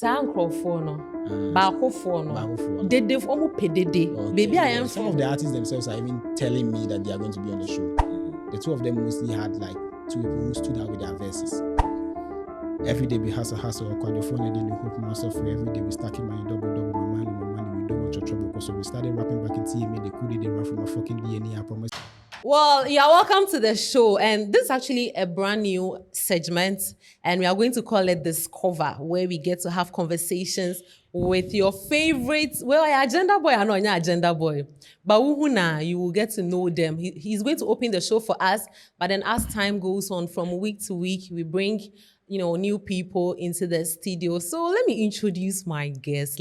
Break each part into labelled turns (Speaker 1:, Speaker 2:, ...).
Speaker 1: Baako Dede omo pedede. Baby, I am.
Speaker 2: Some of the artists themselves are even telling me that they are going to be on the show. The two of them mostly had like two people who stood out with their verses. Every day we hustle, acquire your phone, and then you hope myself for every day we stacking my double, my money, we don't want your trouble. Because we started rapping back in TMA, they couldn't rap from a fucking DNA, I promise.
Speaker 1: Well, you're welcome to the show, and this is actually a brand new segment, and we are going to call it Discover, where we get to have conversations with your favorites. Well, agenda boy, I know you're agenda boy, but you will get to know them. He's going to open the show for us, but then as time goes on, from week to week, we bring new people into the studio. So let me introduce my guest.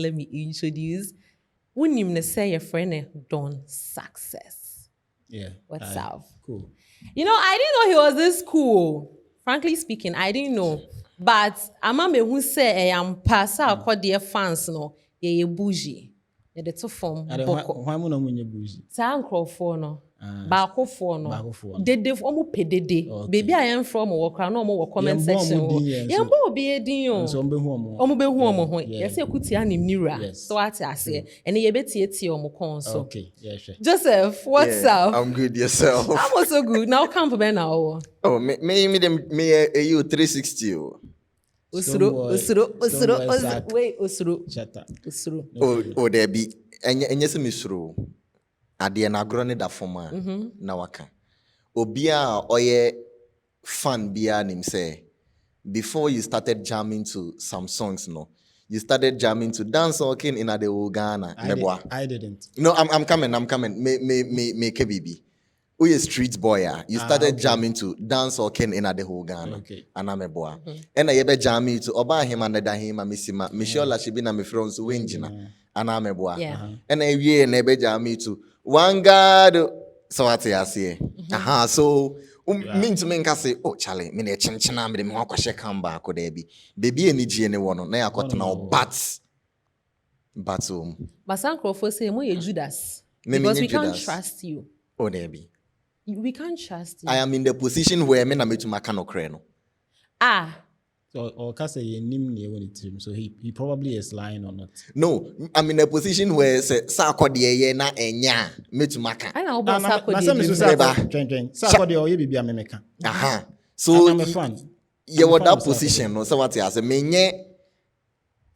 Speaker 1: Unim say your friend Don Success.
Speaker 2: Yeah.
Speaker 1: What's up?
Speaker 2: Cool.
Speaker 1: I didn't know he was this cool. Frankly speaking, I didn't know. But amame who say I am pasa Sarkodie fans no ye bougie. Ye the to form boko.
Speaker 2: Why mo no munye bougie?
Speaker 1: Sa nkrofo no. Baako fo no. Dede omo pedede. Baby I am from workra no omo comment section. Yembo obi edin o.
Speaker 2: So omo
Speaker 1: behu omo ho. Ye say kuti anim nira. So what I say. And ye betietie omo kon so.
Speaker 2: Okay, yeah, sure.
Speaker 1: Joseph, what's up?
Speaker 3: I'm good, yourself.
Speaker 1: I'm also good. Now come for now.
Speaker 3: Oh, me you 360.
Speaker 1: Usuru. Wait, Usuru.
Speaker 2: Shatta.
Speaker 1: Usuru.
Speaker 3: Oh, there be. Enye se misuru. Ade na agro ne da forma na waka. Obia oye fan bia nim say before you started jamming to some songs you started jamming to dance walking in the Ghana.
Speaker 2: I didn't.
Speaker 3: No, I'm coming. Me kebibi. We a street boy. You started jamming to dance walking in the whole Ghana.
Speaker 2: Okay.
Speaker 3: And I'm a boy. And I be jamming to oba him and him and missima. Michelle la she be na me friends winjina. And I'm a boy. And I be jamming to one God, so what I say. So mean to me say, oh Charlie, me ne chinchina me de me kwashe kamba ko there be. Baby any G anyone na yakota na but But
Speaker 1: Sankrofo say mo ye Judas. Because we can't trust you.
Speaker 3: Oh there be.
Speaker 1: We can't trust you.
Speaker 3: I am in the position where me na me to makano kreno.
Speaker 2: So, or say you name near when it's him, so he probably is lying or not.
Speaker 3: No, I'm in a position where Sarkodie na enya me to maka.
Speaker 1: I know about Sarkodie.
Speaker 2: Sarkodie or you be a memeka.
Speaker 3: So
Speaker 2: I'm a fan.
Speaker 3: You were that position, no? So what you say? Me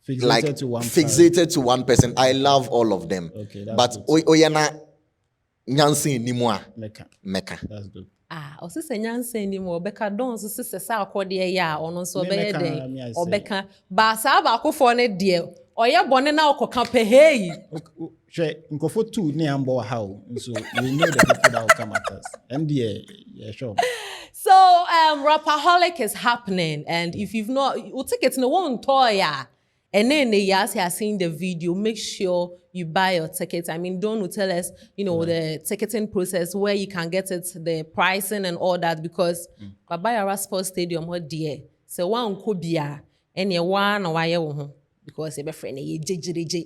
Speaker 3: fixated to one person. I love all of them.
Speaker 2: Okay,
Speaker 3: but oyana nyansi ni moa meka.
Speaker 2: That's good.
Speaker 1: Also say nyanse ni mo beka don so se Sarkodie ya ono so be de obeka ba sa ba akofo ne de oye bone na okoka pe hey
Speaker 2: hwe nkofo 2 ne ambo how so we know the people that will come at us and yeah sure.
Speaker 1: So Rapaholic is happening, and if you've not, we'll take it in the one toy and then they has seen the video, make sure you buy your ticket. I mean, Don will tell us, the ticketing process, where you can get it, the pricing and all that, because Babaya Sports Stadium, what dear. So one could be and you one or why because you're friend,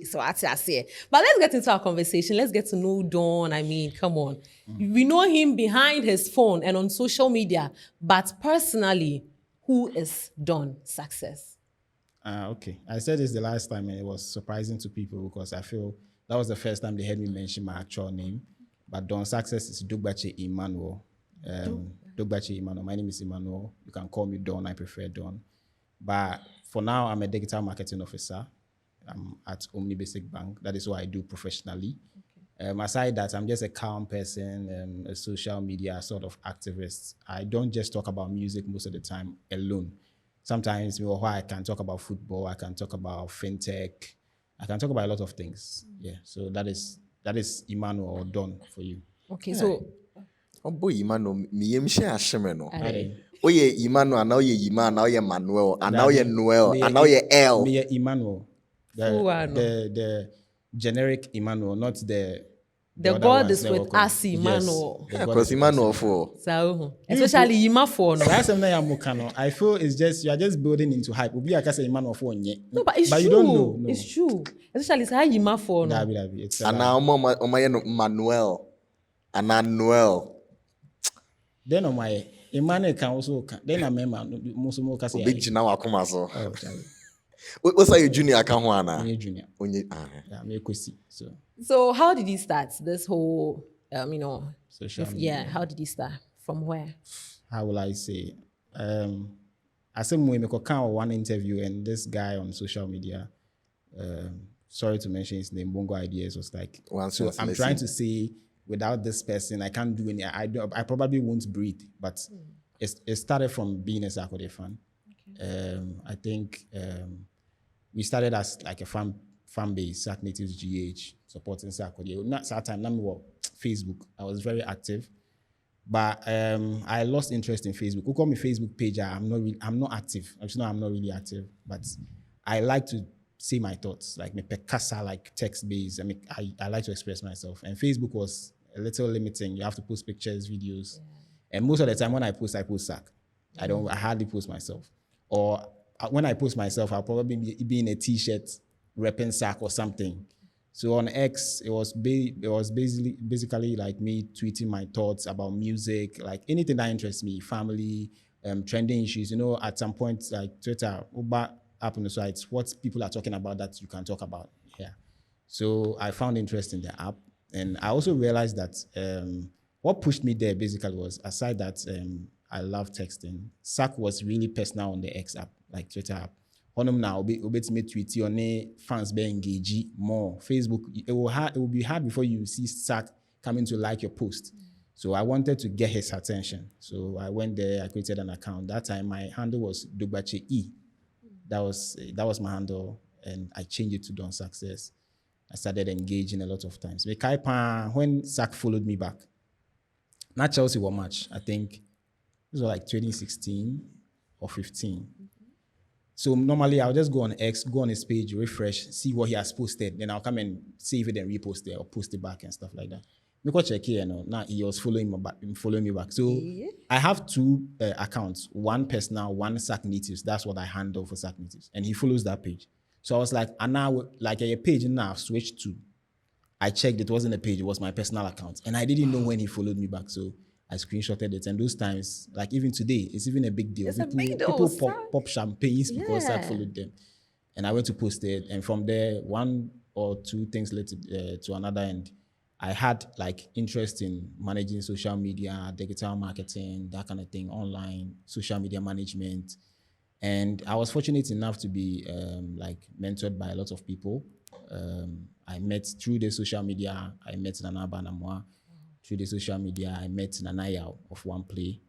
Speaker 1: so I say. But let's get into our conversation. Let's get to know Don. I mean, come on. We know him behind his phone and on social media, but personally, who is Don Success?
Speaker 2: Okay. I said this the last time, and it was surprising to people because I feel that was the first time they heard me mention my actual name. But Don Success is Dugbache Emmanuel. Dugbache Emmanuel. My name is Emmanuel. You can call me Don. I prefer Don. But for now, I'm a digital marketing officer. I'm at Omni Basic Bank. That is what I do professionally. Okay. Aside that, I'm just a calm person, a social media sort of activist. I don't just talk about music most of the time alone. Sometimes I can talk about football, I can talk about fintech, I can talk about a lot of things. Yeah, so that is Emmanuel or Don for you.
Speaker 1: Okay, so
Speaker 3: boy, Emmanuel, me share shemeno. Oh yeah, Emmanuel, and now you Emmanuel, now you Manuel, and now you Noel, and now you L.
Speaker 2: Me Emmanuel, the generic Emmanuel, not the
Speaker 1: God is with us, Emmanuel.
Speaker 3: Because Emmanuel for.
Speaker 1: So, especially Emma for.
Speaker 2: That's something I feel it's just you are just building into hype. Obi aka say Emmanuel for nye.
Speaker 1: No, but it's true. You don't know. No. It's true. Especially it's how Emma for.
Speaker 2: It's
Speaker 3: and now Manuel. And Noel.
Speaker 2: Then on my Emmanuel can also then I remember most say
Speaker 3: big now come so. What's your junior account one?
Speaker 2: I'm junior. Yeah, I'm a Kwesi.
Speaker 1: So how did you start this whole,
Speaker 2: Social media.
Speaker 1: yeah, how did you start? From where?
Speaker 2: How will I say? I said we make one interview and this guy on social media, sorry to mention his name, Bongo Ideas, was like, so I'm trying to say without this person, I can't do any, I probably won't breathe, but it started from being a Sarkodie fan. Okay. I think we started as like a fan base, Sarknatives GH, supporting Sarkodie. Not that time, Facebook. I was very active. But I lost interest in Facebook. Who call me Facebook page? I'm not active. I'm not really active. But I like to say my thoughts, like me pekasa, like text based. I like to express myself. And Facebook was a little limiting. You have to post pictures, videos, and most of the time when I post Sack. I hardly post myself. Or when I post myself, I'll probably be in a t-shirt, repping Sack or something. So on X, it was basically like me tweeting my thoughts about music, like anything that interests me, family, trending issues. At some point, like Twitter, app on the site, what people are talking about that you can talk about here. So I found interest in the app, and I also realized that what pushed me there basically was, aside that I love texting, Sack was really personal on the X app, like Twitter app. Honum now be tweet your fans be engage more. Facebook, it will be hard before you see Sack coming to like your post. So I wanted to get his attention. So I went there, I created an account. That time my handle was Dugbache E. That was my handle, and I changed it to Don Success. I started engaging a lot of times. When Sack followed me back, not Chelsea were match. I think this was like 2016 or 15. So normally I'll just go on X, go on his page, refresh, see what he has posted. Then I'll come and save it and repost it or post it back and stuff like that. Because check here, now he was following me back. So I have two accounts, one personal, one Sarknatives. That's what I handle for Sarknatives, and he follows that page. So I was like, and now like a page now I've switched to. I checked, it wasn't a page, it was my personal account, and I didn't know when he followed me back. So I screenshotted it, and those times, like even today, it's even a big deal. People pop champagnes because Sark followed them, and I went to post it, and from there, one or two things led to another, and I had like interest in managing social media, digital marketing, that kind of thing, online social media management, and I was fortunate enough to be like mentored by a lot of people. I met through the social media. I met Nana Banamwa. Through the social media, I met Nanaya of One Play.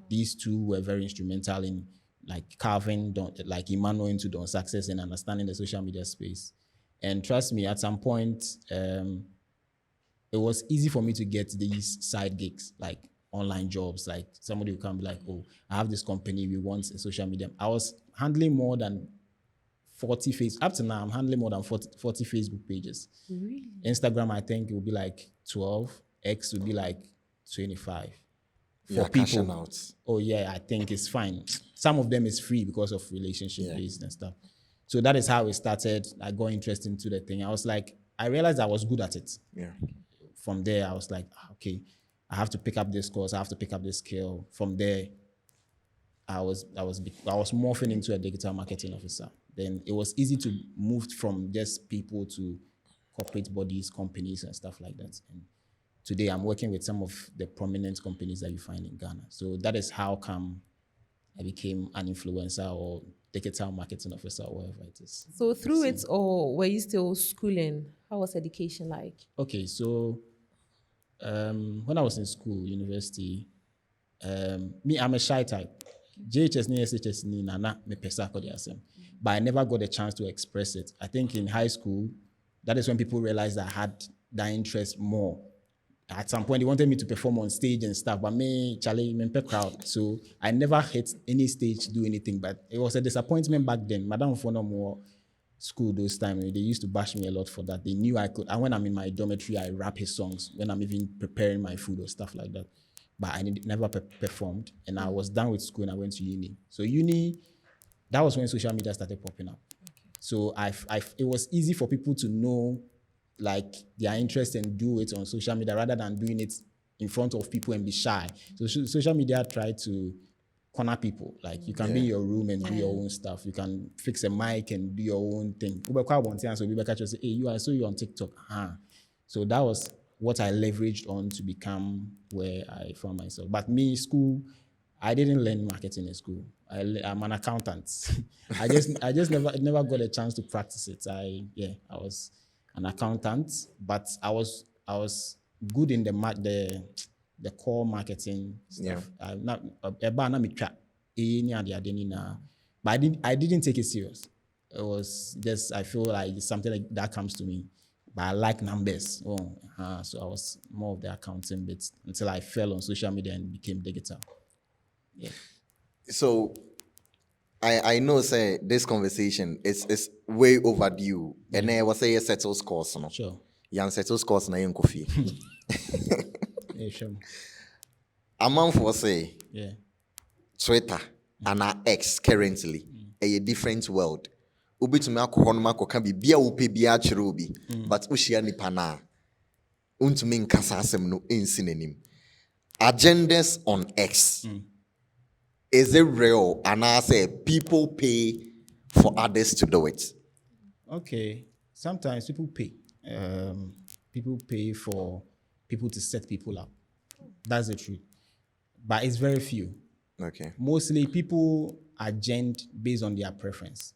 Speaker 2: These two were very instrumental in like carving like Emmanuel into Don Success and understanding the social media space. And trust me, at some point, it was easy for me to get these side gigs, like online jobs. Like somebody would come be like, oh, I have this company, we want a social media. I was handling more than 40 up to now, I'm handling more than 40 Facebook pages.
Speaker 1: Really?
Speaker 2: Instagram, I think it will be like 12. X would be like 25.
Speaker 3: For people out.
Speaker 2: Oh yeah, I think it's fine. Some of them is free because of relationship based and stuff. So that is how it started. I got interested into the thing. I realized I was good at it.
Speaker 3: Yeah.
Speaker 2: From there, I was like, okay, I have to pick up this course. I have to pick up this skill. From there, I was morphing into a digital marketing officer. Then it was easy to move from just people to corporate bodies, companies, and stuff like that. And today, I'm working with some of the prominent companies that you find in Ghana. So that is how come I became an influencer or digital marketing officer or whatever it is.
Speaker 1: So through it all, were you still schooling? How was education like?
Speaker 2: Okay, so when I was in school, university, I'm a shy type. JHS ni SHS ni nana me pesa ko asem. But I never got a chance to express it. I think in high school, that is when people realized I had that interest more. At some point, they wanted me to perform on stage and stuff, but me, Charlie, me crowd. So I never hit any stage to do anything, but it was a disappointment back then. Madam Fono more school those times, they used to bash me a lot for that. They knew I could, and when I'm in my dormitory, I rap his songs, when I'm even preparing my food or stuff like that. But I never performed, and I was done with school and I went to uni. So uni, that was when social media started popping up. Okay. So it was easy for people to know like their interest and do it on social media rather than doing it in front of people and be shy. So social media tried to corner people. Like you can be in your room and do your own stuff. You can fix a mic and do your own thing. So we catch say, hey, I saw you on TikTok. So that was what I leveraged on to become where I found myself. But me, school, I didn't learn marketing in school. I'm an accountant. I just never got a chance to practice it. I was an accountant, but I was good in the core marketing stuff. But I didn't take it serious. It was just, I feel like it's something like that comes to me. But I like numbers. So I was more of the accounting bit until I fell on social media and became digital. Yeah.
Speaker 3: So I know say this conversation is way overdue. And I was say a settles course, no?
Speaker 2: Sure.
Speaker 3: Yan settles course na yen coffee.
Speaker 2: Yeah, sure.
Speaker 3: A man for say Twitter and our X currently a different world. Ubi to me alcohol can be beer upe beer cherubi, but ushiani pana untumin kasasem no in synonym. Agendas on X. Is it real? And I say people pay for others to do it.
Speaker 2: Okay. Sometimes people pay. People pay for people to set people up. That's the truth. But it's very few.
Speaker 3: Okay.
Speaker 2: Mostly people agent based on their preference.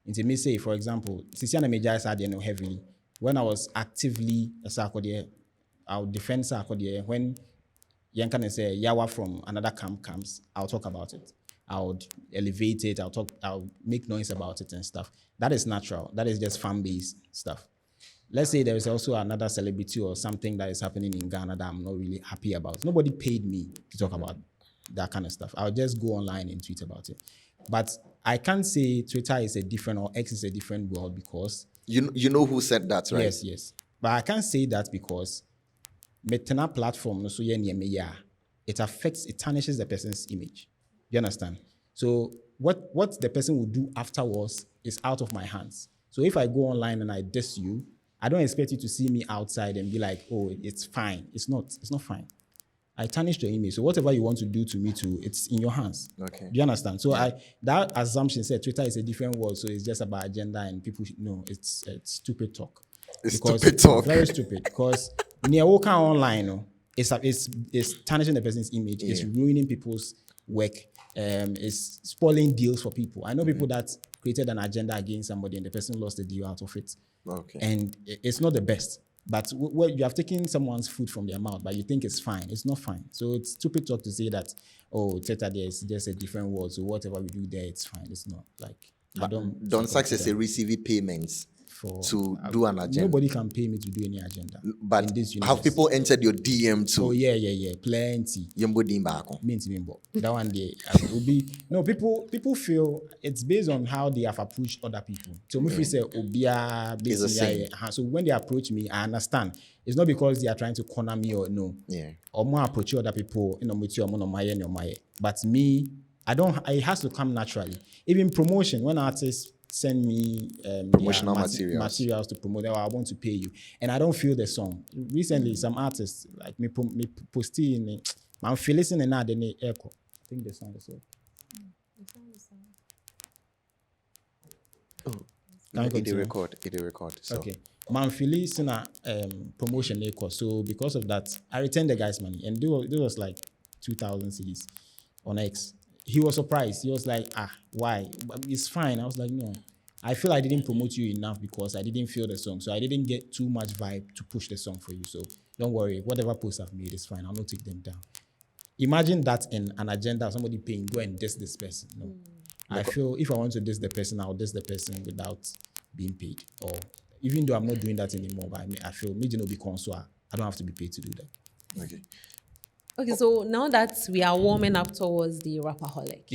Speaker 2: Into me say, for example, Sisiana Meja is heavily. When I was actively a Sarkodie, I would defend Sarkodie. When Yankan say Yawa from another camp comes, I'll talk about it. I would elevate it. I'll make noise about it and stuff. That is natural. That is just fan-based stuff. Let's say there is also another celebrity or something that is happening in Ghana that I'm not really happy about. Nobody paid me to talk about that kind of stuff. I'll just go online and tweet about it. But I can't say Twitter is a different or X is a different world because...
Speaker 3: You know who said that, right?
Speaker 2: Yes. But I can't say that because Metana platform, it tarnishes the person's image. Do you understand? So what the person will do afterwards is out of my hands. So if I go online and I diss you, I don't expect you to see me outside and be like, oh, it's fine. It's not fine. I tarnished your image. So whatever you want to do to me too, it's in your hands.
Speaker 3: Okay.
Speaker 2: Do you understand? So that assumption said Twitter is a different world, so it's just about agenda and people know it's stupid talk.
Speaker 3: Stupid talk.
Speaker 2: Very stupid. Because near walking online, it's tarnishing the person's image. Yeah. It's ruining people's work. It's spoiling deals for people. I know people that created an agenda against somebody and the person lost the deal out of it.
Speaker 3: Okay.
Speaker 2: And it's not the best. But you have taken someone's food from their mouth, but you think it's fine. It's not fine. So it's stupid talk to say that, oh, Twitter there is just a different world. So whatever we do there, it's fine. It's not like
Speaker 3: don't success receive payments to do an agenda.
Speaker 2: Nobody can pay me to do any agenda.
Speaker 3: But
Speaker 2: in this
Speaker 3: have people entered your DM too?
Speaker 2: Oh yeah, plenty. That one day will be people feel it's based on how they have approached other people. So if we say obia based, so when they approach me, I understand. It's not because they are trying to corner me or no.
Speaker 3: Yeah.
Speaker 2: Or more approach other people, but me, it has to come naturally. Even promotion, when artists send me
Speaker 3: promotional materials
Speaker 2: to promote, I want to pay you, and I don't feel the song. Recently, some artists like me posting, I'm listening and then echo. I think the sound is up.
Speaker 3: It record. So.
Speaker 2: Okay. Man, listening promotion echo. So because of that, I returned the guy's money, and this was like 2,000 cedis on X. He was surprised. He was like, why? It's fine. I was like, no. I feel I didn't promote you enough because I didn't feel the song. So I didn't get too much vibe to push the song for you. So don't worry. Whatever posts I've made is fine. I'll not take them down. Imagine that in an agenda of somebody paying, go and diss this person. No. I feel if I want to diss the person, I'll diss the person without being paid. Or even though I'm not doing that anymore, but I feel me no be console. I don't have to be paid to do that.
Speaker 3: Okay,
Speaker 1: so now that we are warming up towards the Rapperholic,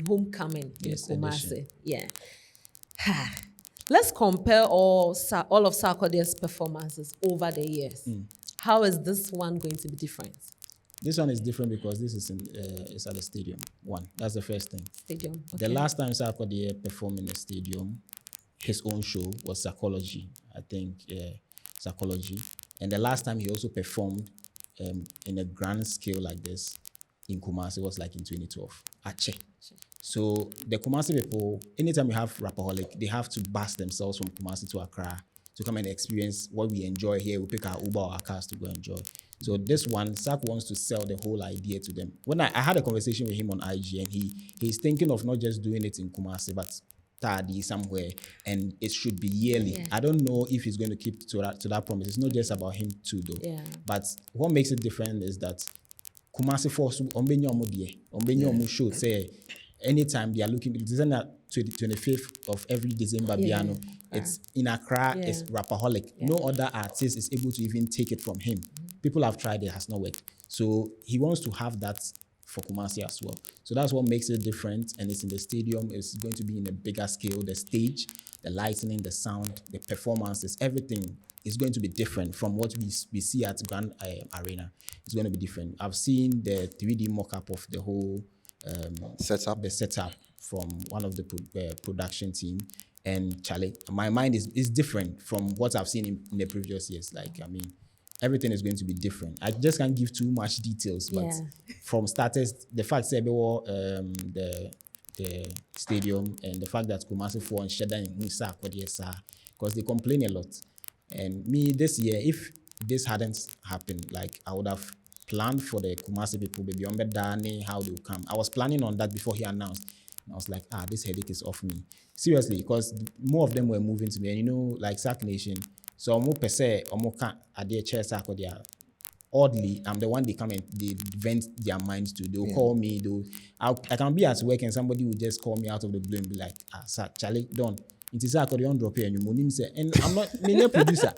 Speaker 1: homecoming in Kumasi. Yeah. Let's compare all of Sarkodie's performances over the years. How is this one going to be different?
Speaker 2: This one is different because this is it's at the stadium. That's the first thing.
Speaker 1: Stadium. Okay.
Speaker 2: The last time Sarkodie performed in the stadium, his own show was Psychology. I think Psychology. And the last time he also performed in a grand scale like this in Kumasi was like in 2012. Ache. So the Kumasi people, anytime we have Rapperholic, they have to bus themselves from Kumasi to Accra to come and experience what we enjoy here. We pick our Uber or our cars to go enjoy. So this one, Sark wants to sell the whole idea to them. When I had a conversation with him on IG, and he's thinking of not just doing it in Kumasi, but Tadi somewhere, and it should be yearly. Yeah. I don't know if he's going to keep to that promise. It's not just about him too, though. Yeah. But what makes it different is that Kumasi force on show say anytime they are looking, it's on the 25th of every December, it's in Accra, it's Rapaholic. No other artist is able to even take it from him. People have tried, it has not worked. So he wants to have that for Kumasi as well. So that's what makes it different, and it's in the stadium. It's going to be in a bigger scale. The stage, the lighting, the sound, the performances, everything is going to be different from what we see at Grand Arena. It's going to be different. I've seen the 3D mock-up of the whole setup from one of the production team, and Charlie, my mind is different from what I've seen in the previous years. Like, I mean, everything is going to be different. I just can't give too much details, but from starters, the fact that the stadium and the fact that Kumasi 4 and Shada and Sarkodie Shatta, because they complain a lot. And me this year, if this hadn't happened, like I would have planned for the Kumasi people, baby, how they will come. I was planning on that before he announced. And I was like, this headache is off me. Seriously, because more of them were moving to me. And you know, like Sark Nation, so per se, can't at their chair Sarkodie. Oddly, I'm the one they come and they vent their minds to. They'll call me. I can be at work and somebody will just call me out of the blue and be like, Sark, Charlie, don't. It is Sarkodie on drop here and you money say, and I'm not a producer.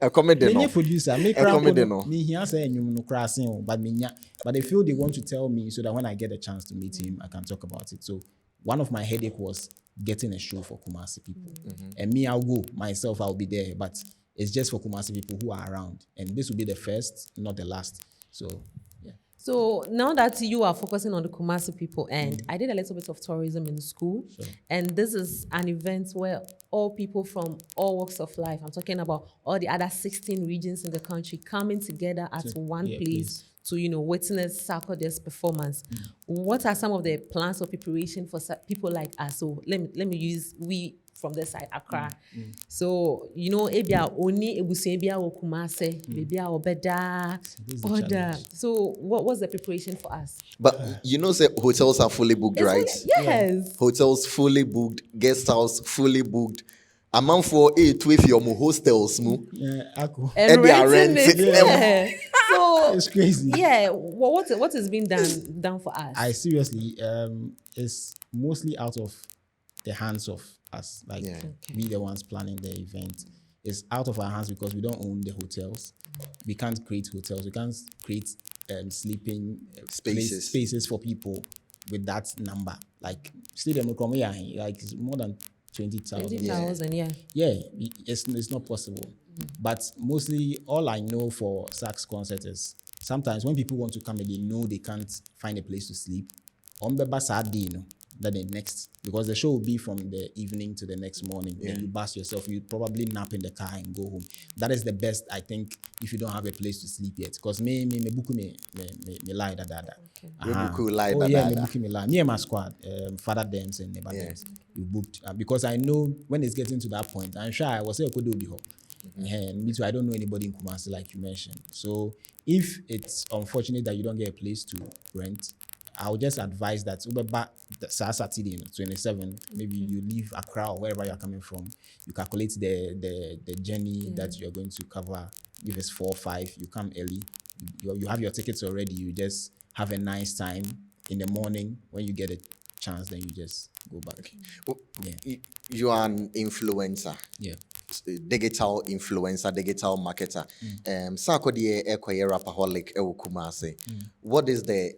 Speaker 3: A comedy no.
Speaker 2: Producer, me comedy no. Me here say you no crashing, but they feel they want to tell me so that when I get a chance to meet him, I can talk about it. So one of my headache was getting a show for Kumasi people, and me, I'll go myself. I'll be there, but it's just for Kumasi people who are around, and this will be the first, not the last. So.
Speaker 1: So now that you are focusing on the Kumasi people, and I did a little bit of tourism in school, and this is an event where all people from all walks of life, I'm talking about all the other 16 regions in the country, coming together at one place to, witness Sarkodie's performance. What are some of the plans or preparation for people like us? So let me use we from this side, Accra. So, ebia oni ebusi ebia wo Kumasi, ebia obeda order. So, what's the preparation for us?
Speaker 3: But say hotels are fully booked, right?
Speaker 1: Yes.
Speaker 3: Hotels fully booked, guest house fully booked. A month for 8 with your hostels,
Speaker 1: and they are renting. So
Speaker 2: it's crazy.
Speaker 1: Yeah. What is being done for us?
Speaker 2: I seriously, it's mostly out of the hands of us, like we the ones planning the event. It's out of our hands because we don't own the hotels. We can't create hotels. We can't create sleeping spaces for people with that number. Like stadium, like it's more than 20,000.
Speaker 1: 20,000, yeah.
Speaker 2: Yeah, it's not possible. But mostly all I know for Sark's concert is sometimes when people want to come and they know they can't find a place to sleep, then the next, because the show will be from the evening to the next morning. Then you bust yourself, you probably nap in the car and go home. That is the best, I think, if you don't have a place to sleep yet. Because me lie da. Me and my squad, Father Dems and Neighbor Dems, we booked because I know when it's getting to that point, I'm sure I was say could do and me too, I don't know anybody in Kumasi like you mentioned. So if it's unfortunate that you don't get a place to rent, I would just advise that Saturday, 27, maybe you leave Accra or wherever you're coming from. You calculate the journey that you're going to cover. If it's 4 or 5, you come early. You have your tickets already. You just have a nice time in the morning. When you get a chance, then you just go back.
Speaker 3: You are an influencer.
Speaker 2: Yeah.
Speaker 3: Digital influencer, digital marketer. Sarkodie Rapaholic Kumasi. What is the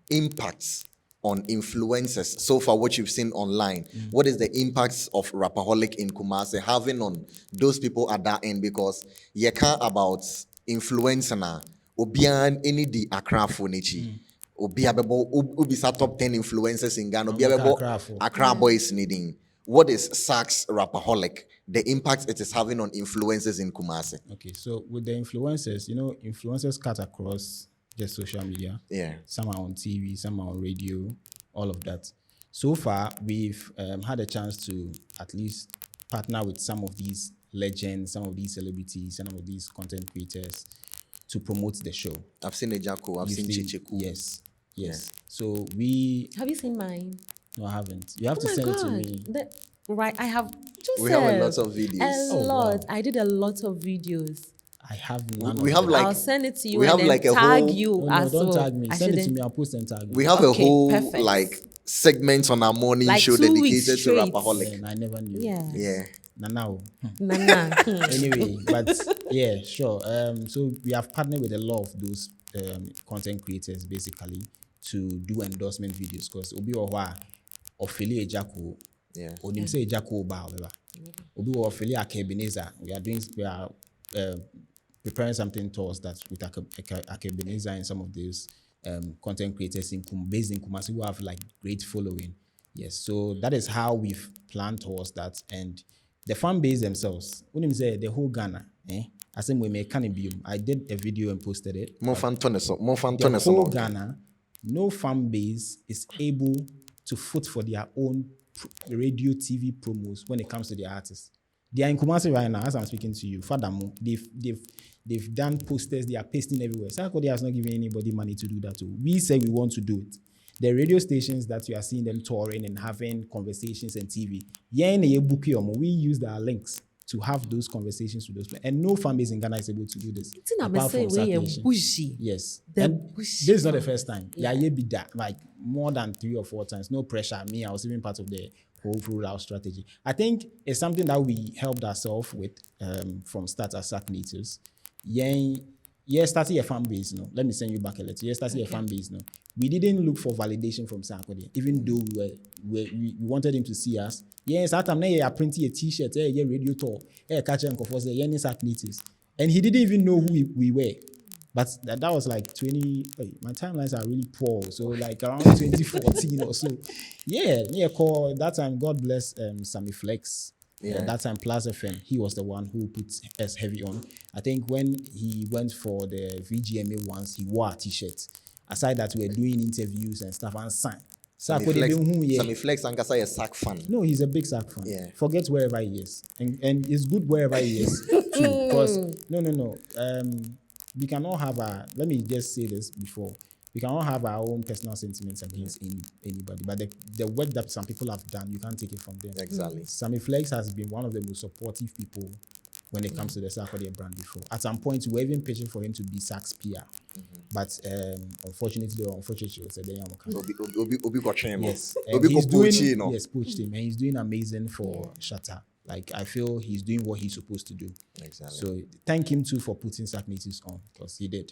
Speaker 3: impacts on influencers so far, what you've seen online? What is the impacts of Rapaholic in Kumasi having on those people at that end? Because you can't about influencer na obian any di Accra fonichi obiabebo ubisa top 10 influencers in Ghana obiabebo Accra boys needing. What is Sark's Rapaholic, the impact it is having on influencers in Kumasi?
Speaker 2: Okay, so with the influencers, influencers cut across just social media.
Speaker 3: Yeah.
Speaker 2: Some are on TV, some are on radio, all of that. So far, we've had a chance to at least partner with some of these legends, some of these celebrities, some of these content creators to promote the show.
Speaker 3: I've seen Ejako, I've seen Chicheku.
Speaker 2: Yes.
Speaker 3: Yeah.
Speaker 2: So we...
Speaker 1: Have you seen mine?
Speaker 2: No, I haven't. You have
Speaker 1: Oh
Speaker 2: to
Speaker 1: my
Speaker 2: send
Speaker 1: God.
Speaker 2: it to me.
Speaker 1: Right, I have. Joseph,
Speaker 3: We have a lot of videos.
Speaker 1: A lot.
Speaker 2: Wow.
Speaker 1: I did a lot of videos.
Speaker 2: I have none
Speaker 3: We
Speaker 2: of
Speaker 3: have
Speaker 2: them.
Speaker 3: like
Speaker 1: I'll send it to you
Speaker 3: we
Speaker 1: and
Speaker 3: have
Speaker 1: then
Speaker 3: like a
Speaker 1: tag
Speaker 3: whole-
Speaker 1: you
Speaker 2: No,
Speaker 1: as
Speaker 2: don't
Speaker 1: well.
Speaker 2: tag me.
Speaker 1: I
Speaker 2: Send it to
Speaker 1: shouldn't-
Speaker 2: me. I'll post and tag me.
Speaker 3: we have a
Speaker 1: Okay,
Speaker 3: whole
Speaker 1: perfect.
Speaker 3: like segment on our morning
Speaker 1: Like
Speaker 3: show
Speaker 1: 2 weeks
Speaker 3: dedicated to
Speaker 1: straight.
Speaker 3: Rapaholic.
Speaker 2: And I never knew.
Speaker 1: Yeah.
Speaker 3: Yeah.
Speaker 2: Now.
Speaker 1: Nah.
Speaker 2: Anyway, but yeah, sure. So we have partnered with a lot of those content creators basically to do endorsement videos because Obi Owa Ophelia Ejako,
Speaker 3: Yeah.
Speaker 2: Onim say Ejako Ba, Obi Ophelia Akebeneza. We are preparing something towards that with Akebeneza and some of those content creators based in Kumasi who have like great following. Yes, so that is how we've planned towards that. And the fan base themselves, when say the whole Ghana, I said we make cannabis. I did a video and posted it.
Speaker 3: More fan
Speaker 2: The whole Ghana, no fan base is able to foot for their own radio, TV promos when it comes to their artists. They are in Kumasi right now, as I'm speaking to you. Furthermore, they've done posters, they are pasting everywhere. Sarkodie has not given anybody money to do that too. We say we want to do it. The radio stations that you are seeing them touring and having conversations and TV, we use our links to have those conversations with those people. And no fan base in Ghana is able to do this. Apart from Sarknatives. Yes. And this is not the first time. Yeah, be that like more than 3 or 4 times. No pressure. Me, I was even part of the whole rollout strategy. I think it's something that we helped ourselves with from start as Sarknatives. Starting a fan base, no. Let me send you back a letter. Starting a fan base, no. We didn't look for validation from Sarkodie, even though we wanted him to see us. Yes, at time I printed a T-shirt, a radio tour, a catcher and for say Sarknatives, and he didn't even know who we were. But that was like 20. My timelines are really poor, so like around 2014 or so. Call that time. God bless Sammy Flex. Yeah. That time Plus FM, he was the one who put us heavy on. I think when he went for the VGMA once, he wore a T-shirt. Aside that, we were doing interviews and stuff and sang.
Speaker 3: Sammy Flex and Kasa is Sark fan.
Speaker 2: No, he's a big Sark fan.
Speaker 3: Yeah.
Speaker 2: Forget wherever he is. And it's good wherever he is too. Because no. We cannot have let me just say this before. We cannot have our own personal sentiments against anybody. But the work that some people have done, you can't take it from them.
Speaker 3: Exactly.
Speaker 2: Sammy Flex has been one of the most supportive people when it comes to the Sarkodie brand before. At some point, we were even pitching for him to be Sark's PR. But unfortunately,
Speaker 3: Obi got him.
Speaker 2: Yes.
Speaker 3: Obi got poached him.
Speaker 2: Yes, poached him. And he's doing amazing for Shatta. Like, I feel he's doing what he's supposed to do.
Speaker 3: Exactly.
Speaker 2: So thank him too for putting Sarknatives on, because he did.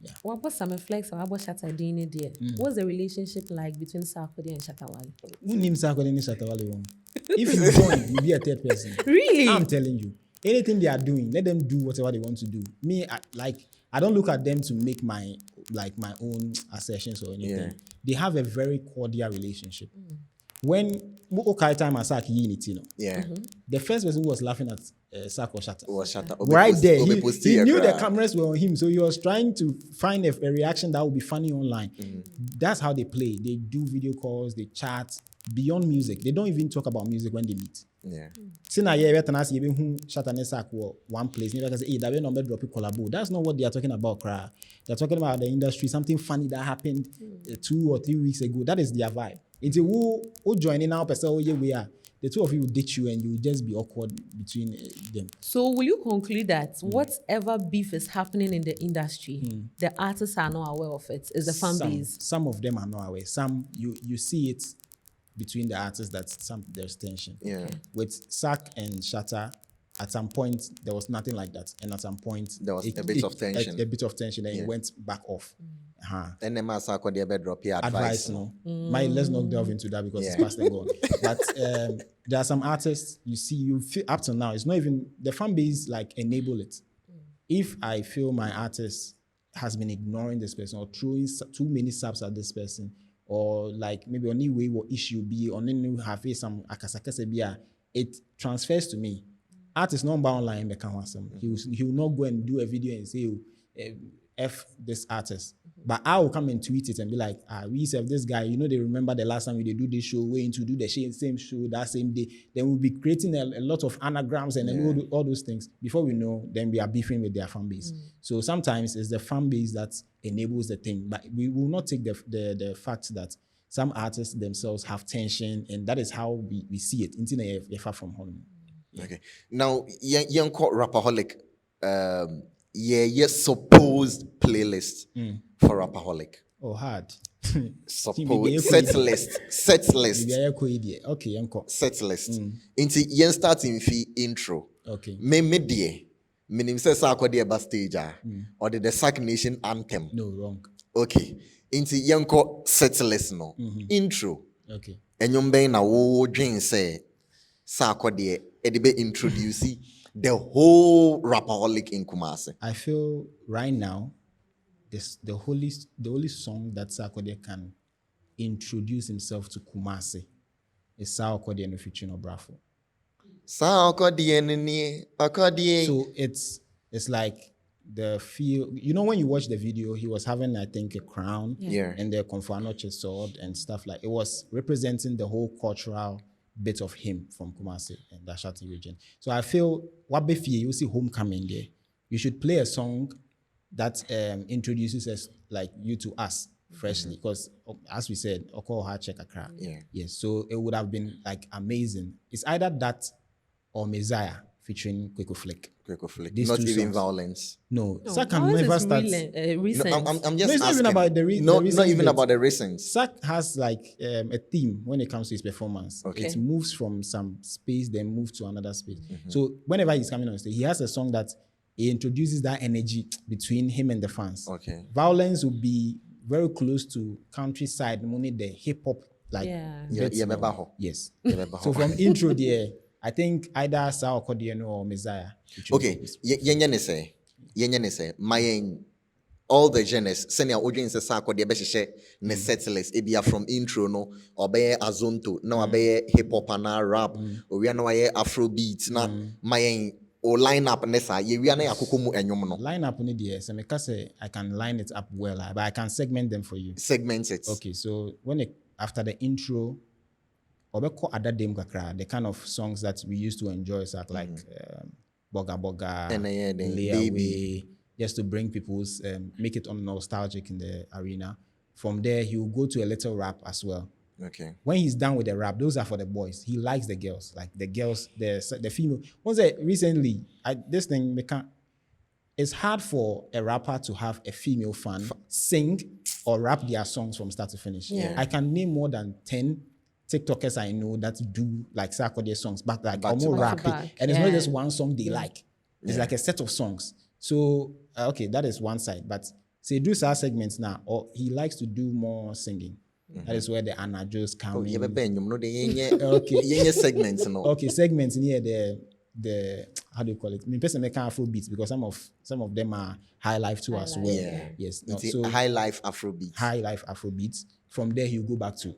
Speaker 2: Yeah.
Speaker 1: What about Sammy Flex or what about Shatta doing it there? What's the relationship like between Sarkodie and Shatta Wale?
Speaker 2: Who names Sarkodie and Shatta Wale? If you join, you'll be a third person.
Speaker 1: Really?
Speaker 2: I'm telling you. Anything they are doing, let them do whatever they want to do. Me, I don't look at them to make my own assertions or anything.
Speaker 3: Yeah.
Speaker 2: They have a very cordial relationship. When Okai time and Sark unity, the first person who was laughing at Sark was Shatta. Right there, he knew the cameras were on him, so he was trying to find a reaction that would be funny online. That's how they play. They do video calls, they chat beyond music. They don't even talk about music when they meet.
Speaker 3: Yeah.
Speaker 2: Shatta and Sark were one place. That's not what they are talking about. They're talking about the industry, something funny that happened 2 or 3 weeks ago. That is their vibe. Until who join in now, we are. The two of you will ditch you and you will just be awkward between them.
Speaker 1: So will you conclude that whatever beef is happening in the industry, the artists are not aware of it? Is the fan base?
Speaker 2: Some of them are not aware. Some you see it between the artists that there's tension.
Speaker 3: Yeah.
Speaker 2: With Sark and Shatta, at some point there was nothing like that, and at some point
Speaker 3: there was a bit of tension.
Speaker 2: A bit of tension, and it went back off.
Speaker 3: And then Sarkodie drop your advice.
Speaker 2: No. Let's not delve into that because it's past and gone. But there are some artists you see, you feel up to now, it's not even the fan base like enable it. If I feel my artist has been ignoring this person or throwing too many subs at this person, or like maybe only way or issue be on any have some akasakase, it transfers to me. Artist number online he will not go and do a video and say F this artist. But I will come and tweet it and be like, we serve this guy, they remember the last time we did do this show, we're to do the same show that same day. Then we'll be creating a lot of anagrams and all those things. Before we know, then we are beefing with their fan base. So sometimes it's the fan base that enables the thing. But we will not take the fact that some artists themselves have tension, and that is how we see it. Until far from home.
Speaker 3: Okay. Now, young called Rapaholic, supposed playlist for Rapaholic.
Speaker 2: Oh, hard.
Speaker 3: Suppose set list.
Speaker 2: Okay, young
Speaker 3: set list. Into yen starting fee intro.
Speaker 2: Okay.
Speaker 3: Me dear. Minim says Sarkodie stage or the Sarknation anthem.
Speaker 2: No, wrong.
Speaker 3: Okay. Into yen called set list no. Intro.
Speaker 2: Okay.
Speaker 3: And you may na wo dream say Sarkodie edibe introduce the whole Rapperholic in Kumasi.
Speaker 2: I feel right now, the only song that Sarkodie can introduce himself to Kumasi is Sarkodie no featuring Obrafo.
Speaker 3: Sarkodie.
Speaker 2: So it's like the feel. When you watch the video, he was having, I think, a crown and the Konfanoche sword and stuff like. It was representing the whole cultural bit of him from Kumasi and the Ashanti region. So I feel Wabefie, you see homecoming there. You should play a song that introduces us like you to us freshly, because as we said, Oko ha check akra. Yes. So it would have been like amazing. It's either that or Messiah featuring Kweko Flick.
Speaker 3: Not even songs. Violence.
Speaker 2: No, Sark can never start.
Speaker 3: Recent. No, I'm just
Speaker 2: not
Speaker 3: asking.
Speaker 2: Even about the
Speaker 3: not even about the recent.
Speaker 2: Sark has like a theme when it comes to his performance.
Speaker 3: Okay.
Speaker 2: It moves from some space, then moves to another space. So whenever he's coming on stage, he has a song that he introduces that energy between him and the fans.
Speaker 3: Okay.
Speaker 2: Violence will be very close to countryside, only the hip hop like. Yes. So from intro there, I think either Sarkodie or Messiah.
Speaker 3: Okay. Yenye say, my all the genres. Senior audience Sarkodie be ne setlist. Ebia from intro no, or be azonto, no be hip hop and rap, or we are no Afro beats. Na my or line up nessa. We are na yakukumu enyom no.
Speaker 2: Line up ni there. So I can line it up well, but I can segment them for you.
Speaker 3: Segment it.
Speaker 2: Okay. So after the intro. The kind of songs that we used to enjoy, like Boga Boga, Layaway, just to bring people's, make it nostalgic in the arena. From there, he will go to a little rap as well.
Speaker 3: Okay.
Speaker 2: When he's done with the rap, those are for the boys. He likes the girls, like the girls, the female. Recently, this thing, it's hard for a rapper to have a female fan sing or rap their songs from start to finish.
Speaker 1: Yeah.
Speaker 2: I can name more than 10 TikTokers I know that do like Sarkodie songs, but like more rap. And it's not just one song they like. It's like a set of songs. So, okay, that is one side. But say do our segments now, or he likes to do more singing. That is where the anajos come in.
Speaker 3: Okay, segments. No.
Speaker 2: Okay, segments near the how do you call it? I mean, person make Afro beats because some of them are high life too as well.
Speaker 3: Yeah.
Speaker 2: Yes.
Speaker 3: So high life Afro beats.
Speaker 2: High life Afro beats. From there, he'll go back to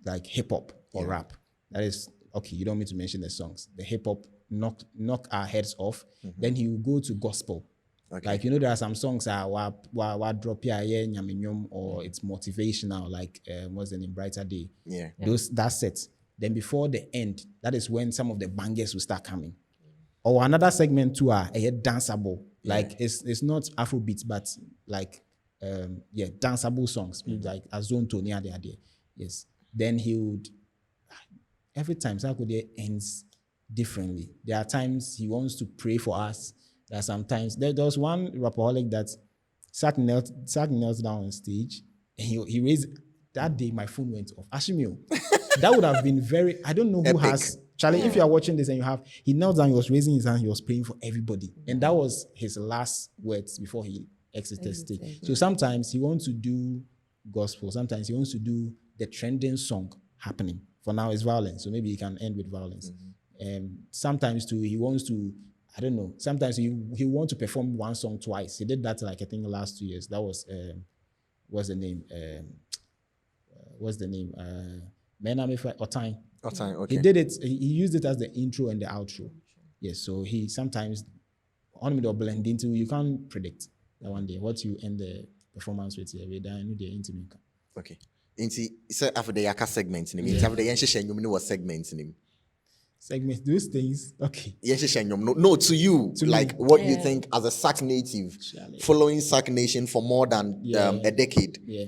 Speaker 2: like hip hop or rap. That is okay. You don't need to mention the songs. The hip hop knock our heads off. Then he will go to gospel.
Speaker 3: Okay.
Speaker 2: Like there are some songs wa drop ya nyaminyom, or it's motivational. Like what's the name? Brighter Day.
Speaker 3: Yeah.
Speaker 2: That's set. Then before the end, that is when some of the bangers will start coming. Or another segment too are danceable. Like it's not Afrobeats, but like danceable songs like Azonto near there. Yes. Then he would, every time Sarkodie ends differently. There are times he wants to pray for us. There are sometimes, there was one Rapaholic that Sark knelt down on stage and he raised, that day my phone went off. Ashimio, that would have been very, I don't know who
Speaker 3: epic.
Speaker 2: Has, Charlie, if you are watching this and he knelt down, he was raising his hand, he was praying for everybody. And that was his last words before he exited stage. So sometimes he wants to do gospel, sometimes he wants to do the trending song happening. For now, it's violence, so maybe he can end with violence. Sometimes too, he wants to, I don't know, sometimes he wants to perform one song twice. He did that like I think the last 2 years. That was, what's the name? Otime.
Speaker 3: Okay.
Speaker 2: He did it, he used it as the intro and the outro. Yes, so he sometimes, on me blend into, you can't predict. That one day. What you end the performance with here, we done the intimate.
Speaker 3: Okay. So after the yaka segment, after the yenshi shenyum no segment name.
Speaker 2: Segment those things. Okay.
Speaker 3: Yenshi shenyum no to you to like me. What you think as a Sark native following Sark Nation for more than a decade.
Speaker 2: Yeah.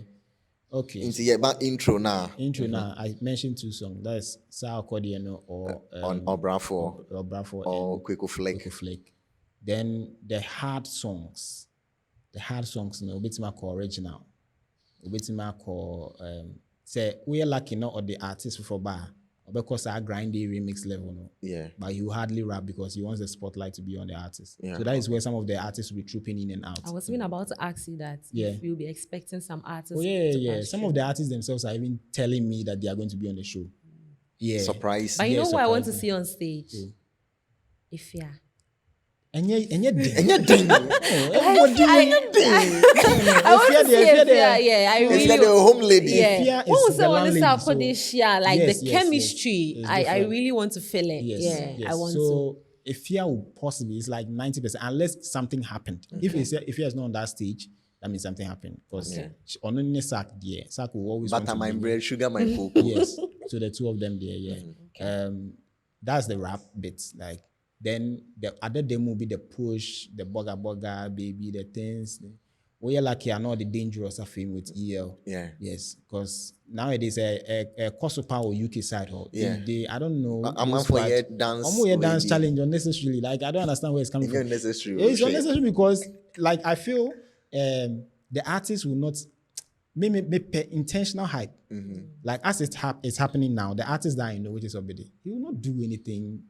Speaker 2: Okay.
Speaker 3: Into about intro now.
Speaker 2: I mentioned 2 songs. That's Sarkodie or
Speaker 3: Brafo or Kweko
Speaker 2: Flake. Then the hard songs. No, bit more original. Bit more say we are lucky not or the artist for bar. Because I grindy remix level, no.
Speaker 3: Yeah.
Speaker 2: But you hardly rap because you want the spotlight to be on the artist.
Speaker 3: Yeah.
Speaker 2: So that is where some of the artists will be trooping in and out.
Speaker 1: I was even about to ask you that. If you'll be expecting some artists.
Speaker 2: Oh, yeah. Some of the artists themselves are even telling me that they are going to be on the show. Yeah.
Speaker 3: Surprise.
Speaker 1: But you know who I want to see on stage? Ifya.
Speaker 2: And you're
Speaker 3: ding.
Speaker 1: I want to see Ifya. Yeah, I really.
Speaker 3: It's like a home lady.
Speaker 1: Yeah. What was the one
Speaker 2: Sarkodie
Speaker 1: Shatta? Like the chemistry. I really want to feel it.
Speaker 2: Yes.
Speaker 1: I want
Speaker 2: so,
Speaker 1: to.
Speaker 2: Ifya will possibly, it's like 90%, unless something happened. If Ifya is not on that stage, that means something happened. Because on only Sark will always.
Speaker 3: Butter my bread, sugar my cocoa.
Speaker 2: Yes. So the 2 of them there, that's the rap bit. Like, then the other demo will be the push, the boga, baby, the things. We are lucky, I know the dangerous thing with EL.
Speaker 3: Yeah.
Speaker 2: Yes, because nowadays a Kosopa or UK side, I don't know.
Speaker 3: I'm for your dance.
Speaker 2: I'm your dance challenge unnecessarily. Like I don't understand where it's coming from.
Speaker 3: Unnecessary.
Speaker 2: It's unnecessary because, like, I feel the artist will not make intentional hype. Like as it's happening now, the artist that I know, which is Obede, he will not do anything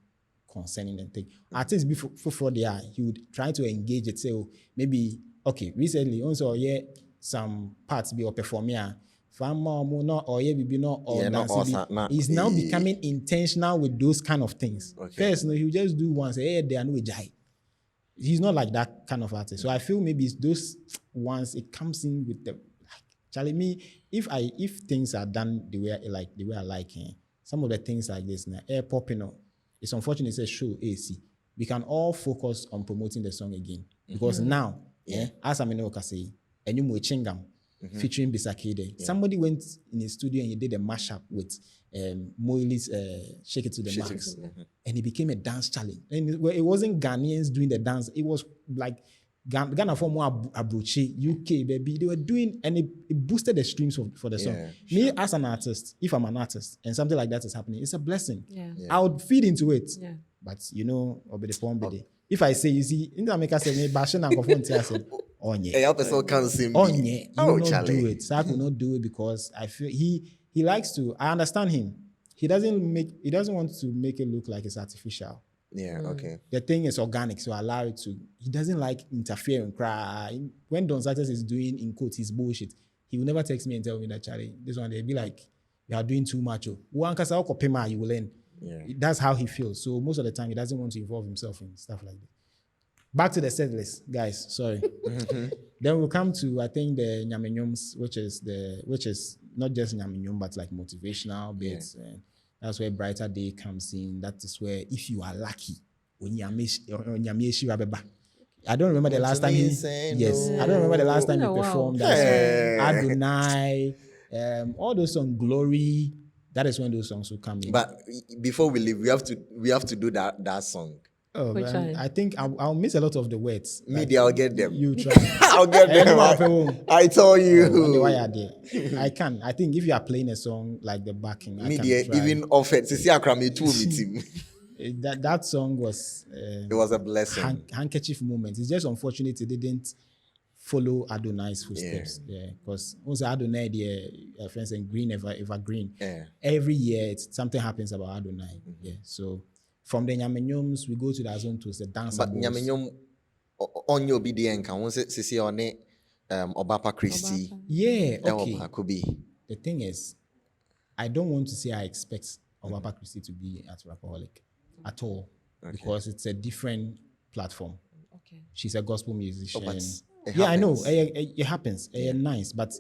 Speaker 2: concerning the thing. Artists before they are, he would try to engage it. Say, maybe recently also some parts be or perform here. He's now becoming intentional with those kind of things. First, he will just do once. They are no jai. He's not like that kind of artist. So I feel maybe it's those ones. It comes in with the Charlie. Me, if things are done the way I like, some of the things like this now, air popping up. It's unfortunate it's a show AC. We can all focus on promoting the song again. Because now, as Amino say, a new Chingam featuring Bisakide. Somebody went in his studio and he did a mashup with Moily's Shake It to the Max. And it became a dance challenge. And it wasn't Ghanaians doing the dance. It was like Ghana for more Abroche, UK, baby. They were doing, and it boosted the streams for the song. Me as an artist, if I'm an artist and something like that is happening, it's a blessing. I would feed into it. But I'll be the point. If I say, you see, in the America say, me bashing and confront I said, Onye.
Speaker 3: Hey, person can't see me.
Speaker 2: Onye, he will not do it. Sark will not do it because I feel he likes to. I understand him. He doesn't want to make it look like it's artificial.
Speaker 3: Okay.
Speaker 2: The thing is organic, so allow it to. He doesn't like interfering. Cry. When Don Success is doing in quotes his bullshit, he will never text me and tell me that, Charlie, this one they'll be like, you are doing too much. You will learn. That's how he feels. So most of the time he doesn't want to involve himself in stuff like that. Back to the set list, guys. Sorry. Then we'll come to I think the Nyamenyums, which is not just Nyamenyum but like motivational bits. And that's where Brighter Day comes in. That is where if you are lucky, when I don't remember the last time I don't remember the last time he performed that song. Adonai, all those songs, Glory. That is when those songs will come in.
Speaker 3: But before we leave, we have to do that song.
Speaker 2: Oh, man, I think I'll miss a lot of the words.
Speaker 3: Media, I'll get them.
Speaker 2: You try.
Speaker 3: I'll get them. I told you.
Speaker 2: I can. I think if you are playing a song like the backing,
Speaker 3: media even offered to see Akrami too with him.
Speaker 2: That song was.
Speaker 3: It was a blessing.
Speaker 2: Handkerchief moment. It's just unfortunate it didn't follow Adonai's footsteps. Because also Adonai, the friends and green evergreen. Every year something happens about Adonai. So. From the Nyamenyums, we go to the Azontos, the dancer.
Speaker 3: But Nyamenyum on your BDN can once see on it Obapa Christie.
Speaker 2: Yeah, okay.
Speaker 3: Could be.
Speaker 2: The thing is, I don't want to say I expect Obapa Christie to be at Rapaholic at all. Because it's a different platform. She's a gospel musician. I know. It happens. Nice. But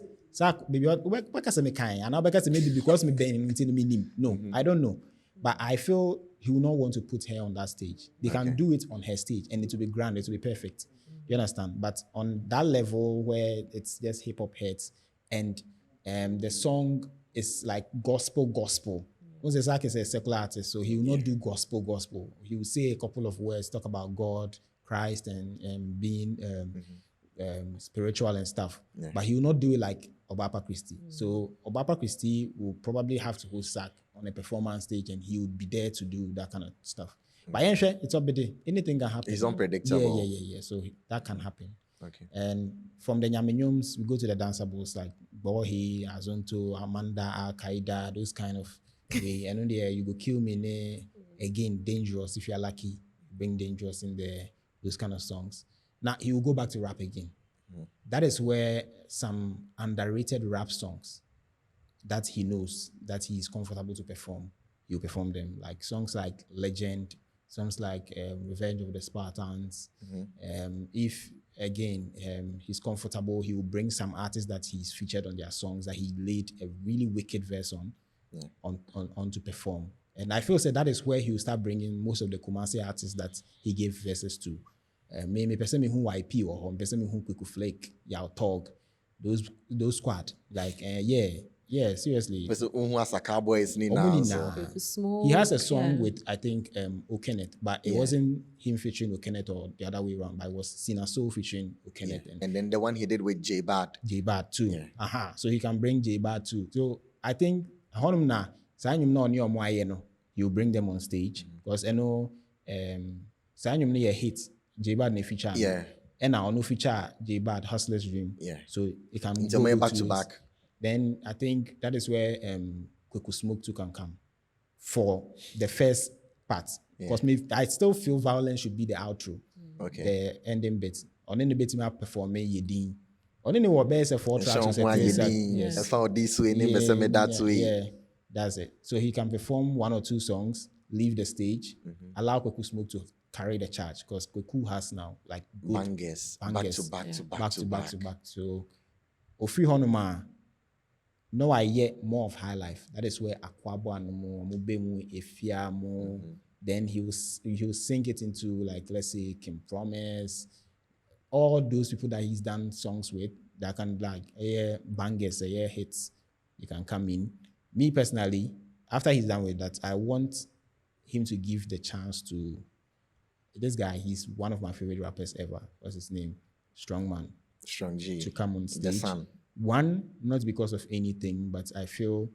Speaker 2: baby, what can I say? And I'll maybe because me no, I don't know. But I feel he will not want to put her on that stage. They can do it on her stage and it will be grand, it will be perfect. You understand? But on that level where it's just hip hop hits and the song is like gospel. Once Sark is a secular artist, so he will not do gospel. He will say a couple of words, talk about God, Christ, and being spiritual and stuff. Yeah. But he will not do it like Obapa Christie. So Obapa Christie will probably have to host Sark on a performance stage, and he would be there to do that kind of stuff. But it's up to anything can happen.
Speaker 3: It's unpredictable.
Speaker 2: Yeah. So that can happen.
Speaker 3: Okay.
Speaker 2: And from the Nyamenyums, we go to the danceables like Bohi, Azonto, Amanda, Al Qaeda, those kind of way. And on there, you go kill me again, dangerous. If you're lucky, bring dangerous in there, those kind of songs. Now he will go back to rap again. That is where some underrated rap songs that he knows that he is comfortable to perform, he'll perform them. Like songs like Legend, songs like Revenge of the Spartans. If again he's comfortable, he will bring some artists that he's featured on their songs that he laid a really wicked verse on to perform. And I feel that is where he will start bringing most of the Kumasi artists that he gave verses to. Me person me who YP or person me who Quick Flake, Yao Tog, those squad like seriously. He has a song with I think O'Kenneth, but it wasn't him featuring O'Kenneth or the other way around, but it was Sina Soul featuring O'Kenneth.
Speaker 3: And then the one he did with J Bad
Speaker 2: too. So he can bring J Bad too. So I think you bring them on stage because I know a hit. J-Bad ne feature. And now no feature J-Bad Hustler's Dream. So it can go
Speaker 3: back to back.
Speaker 2: Then I think that is where Kweku Smoke 2 can come for the first part. Because I still feel Violence should be the outro.
Speaker 3: Okay.
Speaker 2: The ending bit. On the bit me perform Yedin. On the what best 4 tracks. That's it. So he can perform 1 or 2 songs, leave the stage, allow Kweku Smoke to carry the charge because Kweku has now like good
Speaker 3: bangers back to back.
Speaker 2: So Ofri Honoma, no I yet more of high life. That is where Akwabo and Mubemu Efia mo. Then he will sink it into like let's say Kim Promise, all those people that he's done songs with that can like bangers, hits. You can come in. Me personally, after he's done with that, I want him to give the chance to this guy. He's one of my favorite rappers ever. What's his name? Strong G. To come on stage.
Speaker 3: The Sun.
Speaker 2: One, not because of anything, but I feel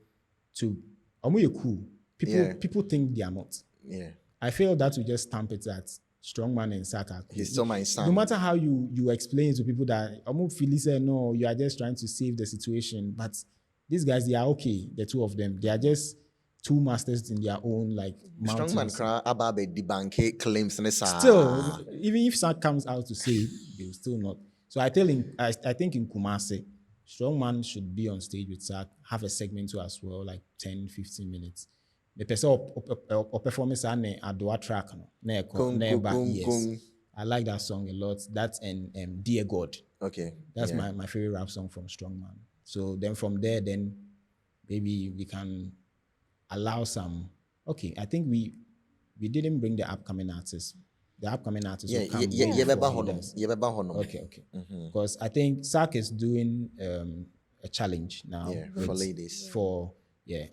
Speaker 2: you're cool. People think they are not.
Speaker 3: Yeah.
Speaker 2: I feel that we just stamp it that Strongman and Sark are cool.
Speaker 3: He's still my son.
Speaker 2: No matter how you explain to people that Fili said no, you are just trying to save the situation. But these guys, they are okay, the two of them. They are just two masters in their own like mountains.
Speaker 3: Strongman cry about the debunk claims.
Speaker 2: Still, even if Sark comes out to say it, they will still not. So I think in Kumasi, Strongman should be on stage with Sark, have a segment too as well, like 10, 15 minutes. The person or performance a doa track yes. I like that song a lot. That's and Dear God.
Speaker 3: Okay.
Speaker 2: That's my favorite rap song from Strongman. So then from there, then maybe we can allow some. Okay, I think we didn't bring the upcoming artists. The upcoming artists will come. Okay. Because I think Sark is doing a challenge now
Speaker 3: for ladies.
Speaker 2: For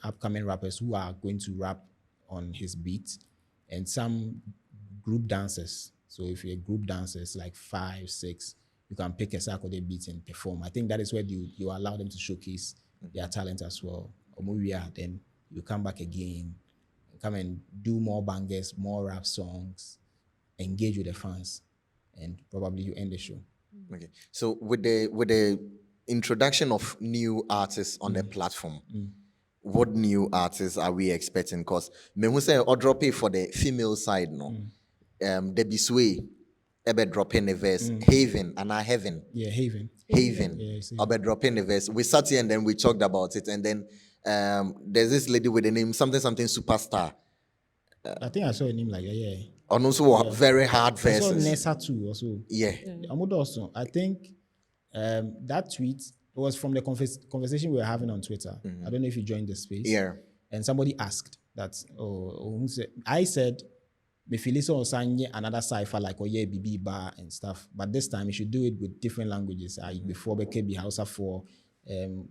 Speaker 2: upcoming rappers who are going to rap on his beat and some group dancers. So if you're group dancers, like 5, 6, you can pick a Sarkodie beat and perform. I think that is where you allow them to showcase their talent as well. Then you come back again, come and do more bangers, more rap songs, engage with the fans, and probably you end the show.
Speaker 3: Okay. So with the introduction of new artists on the platform, what new artists are we expecting? Because me who say or drop it for the female side, no. Debbie Sway, ebe drop in the verse. Haven and I Heaven.
Speaker 2: Yeah, Haven.
Speaker 3: Ebe drop in the verse. We sat here and then we talked about it, and then there's this lady with the name something Superstar.
Speaker 2: I think I saw a name like that.
Speaker 3: And also very hard verses.
Speaker 2: I saw Nessa too also.
Speaker 3: Yeah.
Speaker 2: Also, I think that tweet was from the conversation we were having on Twitter. I don't know if you joined the space.
Speaker 3: Yeah.
Speaker 2: And somebody asked that, I said, Me feel it's also another cipher like BB bar and stuff. But this time you should do it with different languages. Before be Hausa 4,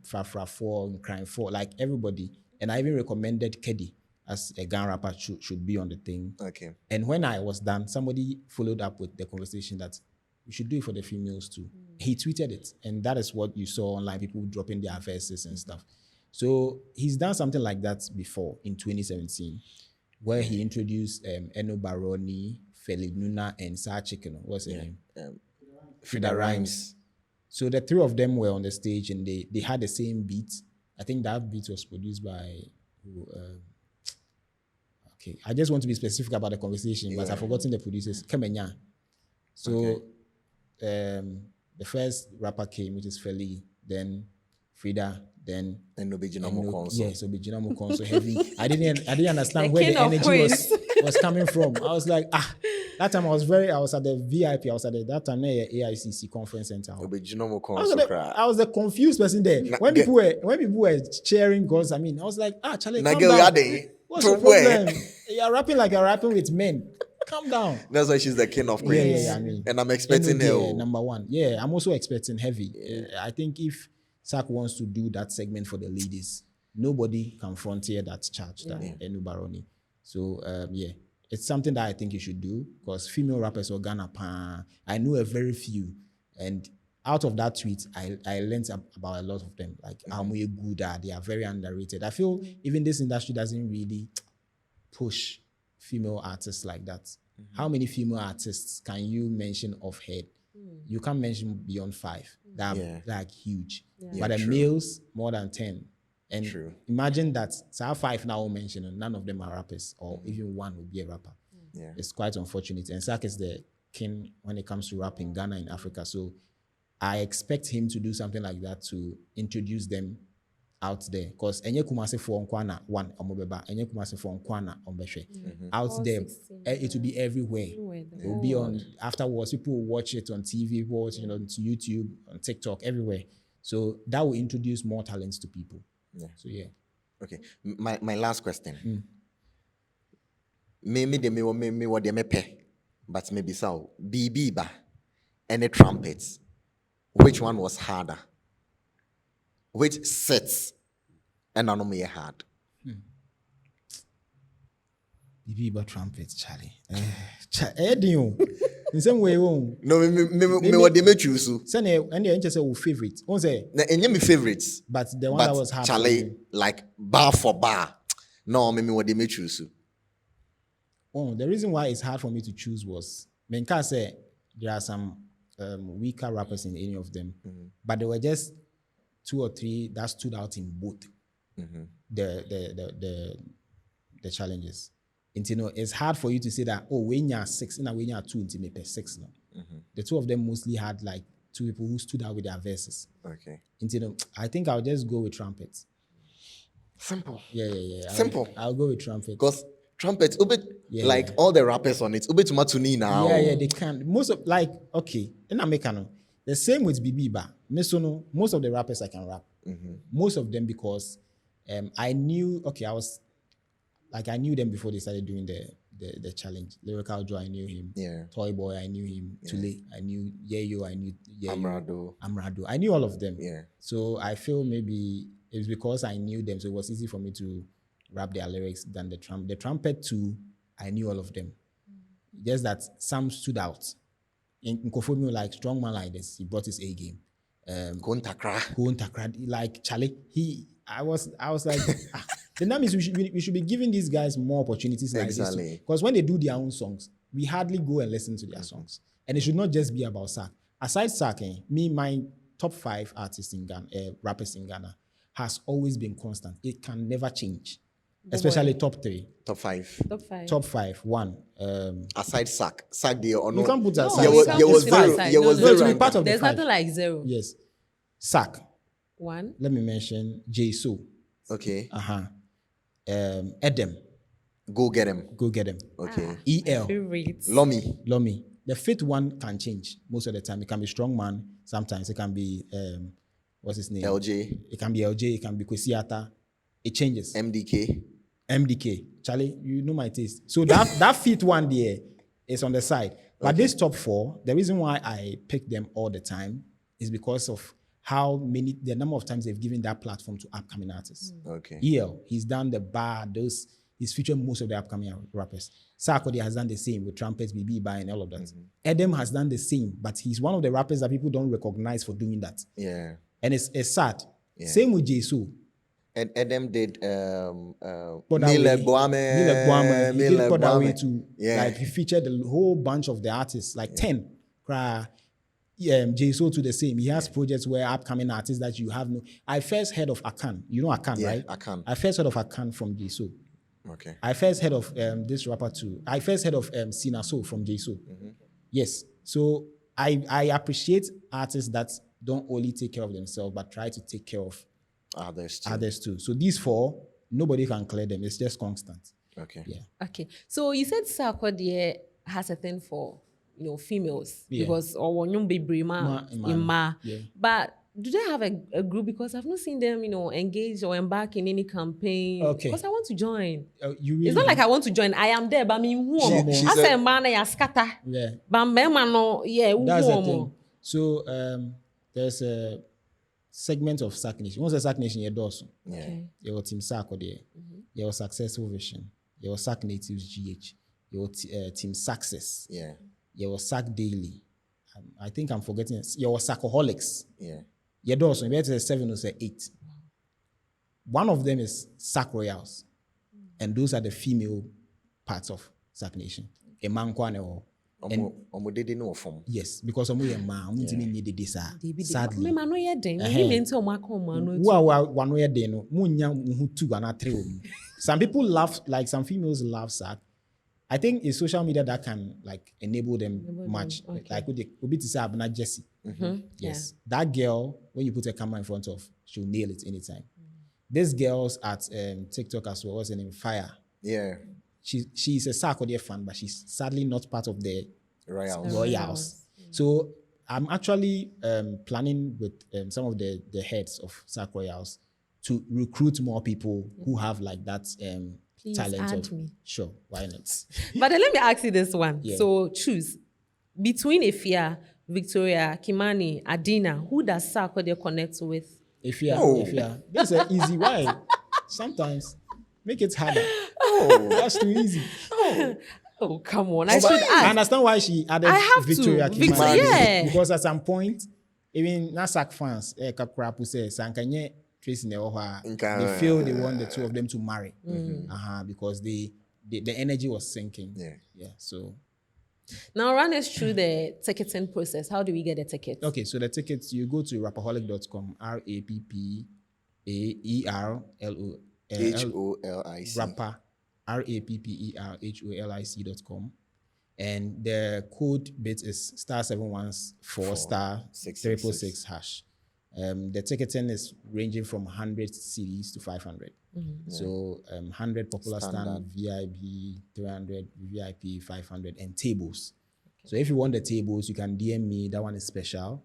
Speaker 2: Fra 4, and Crime 4, like everybody. And I even recommended Kedi as a Ghana rapper should be on the thing.
Speaker 3: Okay.
Speaker 2: And when I was done, somebody followed up with the conversation that we should do it for the females too. He tweeted it, and that is what you saw online, people dropping their verses and stuff. So he's done something like that before in 2017, where he introduced Eno Baroni, Felinuna, and Sa Chicken. What's her name? Frida Rhymes. So the three of them were on the stage, and they had the same beat. I think that beat was produced by okay, I just want to be specific about the conversation, but I've forgotten the producers. Kemenya. So the first rapper came, which is Feli, then Frida, then
Speaker 3: Obijinamu
Speaker 2: yes, Obijinamu Konso heavy. I didn't understand where the energy was coming from. I was like, that time I was at the VIP, I was at that time AICC conference center.
Speaker 3: Obijinamu
Speaker 2: I was the confused person there. When people were cheering goals, I was like, Charlie, calm down. What's the problem? You're rapping like you're rapping with men. Calm down.
Speaker 3: That's why she's the king of queens.
Speaker 2: Yeah,
Speaker 3: and I'm expecting her.
Speaker 2: Number one. Yeah, I'm also expecting heavy. I think if Sark wants to do that segment for the ladies, nobody can frontier that charge than Enu Baroni. So, it's something that I think you should do because female rappers are Ghana. I know a very few. And out of that tweet, I learned about a lot of them. Like, how good they are very underrated. I feel even this industry doesn't really push female artists like that. How many female artists can you mention off head? You can't mention beyond 5. They're like huge. But the males, more than 10. And imagine that, so 5 now mentioned, none of them are rappers, or even one will be a rapper. It's quite unfortunate. And Sark is the king when it comes to rap in Ghana and Africa. So I expect him to do something like that to introduce them out there. Because enye kumase for nkwana one omobeba, enye kumase for nkwana ombeshe. Out there, it will be everywhere. It will be on afterwards. People will watch it on TV, watch on YouTube, on TikTok, everywhere. So that will introduce more talents to people. So
Speaker 3: Okay. My last question. Me what they me pay, but maybe so BB ba and the trumpets. Which one was harder? Which sets and I know me hard.
Speaker 2: BB ba trumpets, Charlie. In some way,
Speaker 3: no, me what they me choose.
Speaker 2: Send and the interest of favorite. On say
Speaker 3: and me favorites,
Speaker 2: but the one that was hard.
Speaker 3: Charlie, like bar for bar. No, me what they me choose.
Speaker 2: Oh, the reason why it's hard for me to choose was Menka say there are some weaker rappers in any of them, but there were just 2 or 3 that stood out in both the challenges. And it's hard for you to say that, when you're 6, and when you're 2, and you make 6 now. The 2 of them mostly had like 2 people who stood out with their verses.
Speaker 3: Okay.
Speaker 2: And I think I'll just go with trumpets.
Speaker 3: Simple.
Speaker 2: Yeah.
Speaker 3: Simple.
Speaker 2: I'll go with trumpets.
Speaker 3: Because trumpets, like all the rappers on it, to matuni now.
Speaker 2: Yeah, they can. Most of okay, in Americano. The same with BB Ba. Most of the rappers I can rap. Most of them because I knew I knew them before they started doing the challenge. Lyrical Joe, I knew him.
Speaker 3: Yeah.
Speaker 2: Toy Boy, I knew him. Tule, I knew Yeyo, I knew Yeyo. Amrado. I knew all of them.
Speaker 3: Yeah.
Speaker 2: So I feel maybe it's because I knew them, so it was easy for me to rap their lyrics than the trumpet. The trumpet too, I knew all of them. Just that some stood out. In Kofomi, like strong man like this, he brought his A game. Kontakra, like Charlie. I was like, the name is we should be giving these guys more opportunities like this. Because when they do their own songs, we hardly go and listen to their songs. And it should not just be about Sark. Aside Sark, my top 5 artists in Ghana, rappers in Ghana, has always been constant. It can never change. Especially top 3.
Speaker 3: Top 5.
Speaker 2: Top 5. 1.
Speaker 3: Aside Sark there or no?
Speaker 2: You can't put that.
Speaker 3: There was 0. There was 0.
Speaker 2: To be part of
Speaker 1: There's
Speaker 2: the 5.
Speaker 1: nothing like 0.
Speaker 2: Yes. Sark.
Speaker 1: 1.
Speaker 2: Let me mention J-So.
Speaker 3: Okay.
Speaker 2: Edem.
Speaker 3: Go get him.
Speaker 2: Okay. EL. Lomi. The 5th one can change most of the time. It can be strong man. Sometimes it can be what's his name?
Speaker 3: LJ.
Speaker 2: It can be LJ. It can be Kwesiata. It changes.
Speaker 3: MDK.
Speaker 2: MDK. Charlie, you know my taste. So that feet one there is on the side. But this top 4, the reason why I pick them all the time is because of the number of times they've given that platform to upcoming artists.
Speaker 3: Okay.
Speaker 2: EL, he's done the bar, he's featured most of the upcoming rappers. Sarkodie has done the same with trumpets, BB Bar, and all of that. Edem has done the same, but he's one of the rappers that people don't recognize for doing that.
Speaker 3: Yeah.
Speaker 2: And it's sad.
Speaker 3: Yeah.
Speaker 2: Same with Jesu.
Speaker 3: And Edem did
Speaker 2: Mile Boame. He did Podaway too.
Speaker 3: Yeah.
Speaker 2: Like he featured a whole bunch of the artists, like 10. Jesu to the same. He has projects where upcoming artists that you have no. I first heard of Akan. You know Akan, right?
Speaker 3: Akan.
Speaker 2: I first heard of Akan from Jesu.
Speaker 3: Okay.
Speaker 2: I first heard of this rapper too. I first heard of Sinaso from Jesu. Yes. So I appreciate artists that don't only take care of themselves, but try to take care of others too. So these 4, nobody can clear them. It's just constant.
Speaker 3: Okay.
Speaker 2: Yeah.
Speaker 1: Okay. So you said Sarkodie has a thing for females because or Ima.
Speaker 2: Yeah.
Speaker 1: But do they have a group? Because I've not seen them, engage or embark in any campaign.
Speaker 2: Okay.
Speaker 1: Because I want to join.
Speaker 2: It's
Speaker 1: not like I want to join. I am there, but I mean, who? I say, man, I scatter.
Speaker 2: Yeah.
Speaker 1: But no, yeah,
Speaker 2: that's the thing. So there's a segment of Sarknatives. Once the Sarknation you're doing,
Speaker 1: Okay.
Speaker 2: Your team Sarkodie, your Successful Vision, your Sarknatives GH, your team Success, your Sark Daily. I think I'm forgetting your Sarkaholics.
Speaker 3: Yeah.
Speaker 2: Your doors, maybe it's 7 or 8. One of them is Sark Royals, and those are the female parts of Sark Nation. A man or yes, because I'm a man, sadly. Some people laugh, like some females laugh Sark. I think it's social media that can like enable them much. Like with the say Abna Jessie. Yes. That girl, when you put a camera in front of, she'll nail it anytime. These girls at TikTok as well, what's her name? Fire.
Speaker 3: Yeah.
Speaker 2: She's a Sarkodie fan, but she's sadly not part of the
Speaker 3: Royals.
Speaker 2: So I'm actually planning with some of the heads of Sark Royals to recruit more people who have like that
Speaker 1: Please
Speaker 2: talent
Speaker 1: add
Speaker 2: of
Speaker 1: me.
Speaker 2: Sure, why not?
Speaker 1: But then let me ask you this one.
Speaker 2: Yeah.
Speaker 1: So choose between Efia, Victoria, Kimani, Adina. Who does Sarkodie connect with?
Speaker 2: If you this is an easy way. Sometimes make it harder. That's too easy.
Speaker 1: Oh, come on.
Speaker 2: I understand why she added
Speaker 1: I have
Speaker 2: Victoria
Speaker 1: to.
Speaker 2: Kimani.
Speaker 1: Yeah.
Speaker 2: Because at some point, even Nasak fans, Kakrapu says, Sankanye Tracy they feel they want the 2 of them to marry. Because the energy was sinking. Yeah. So
Speaker 1: now run us through the ticketing process. How do we get a ticket?
Speaker 3: Okay,
Speaker 2: so the tickets, you go to rapaholic.com,
Speaker 3: RAPPERHOLIC.
Speaker 2: Rapper, RAPPERHOLIC.com. And the code bit is *714 *666 hash. The ticketing is ranging from 100 CDs to 500. So 100 popular stand, VIP 300, VIP 500, and tables. So if you want the tables, you can DM me. That one is special.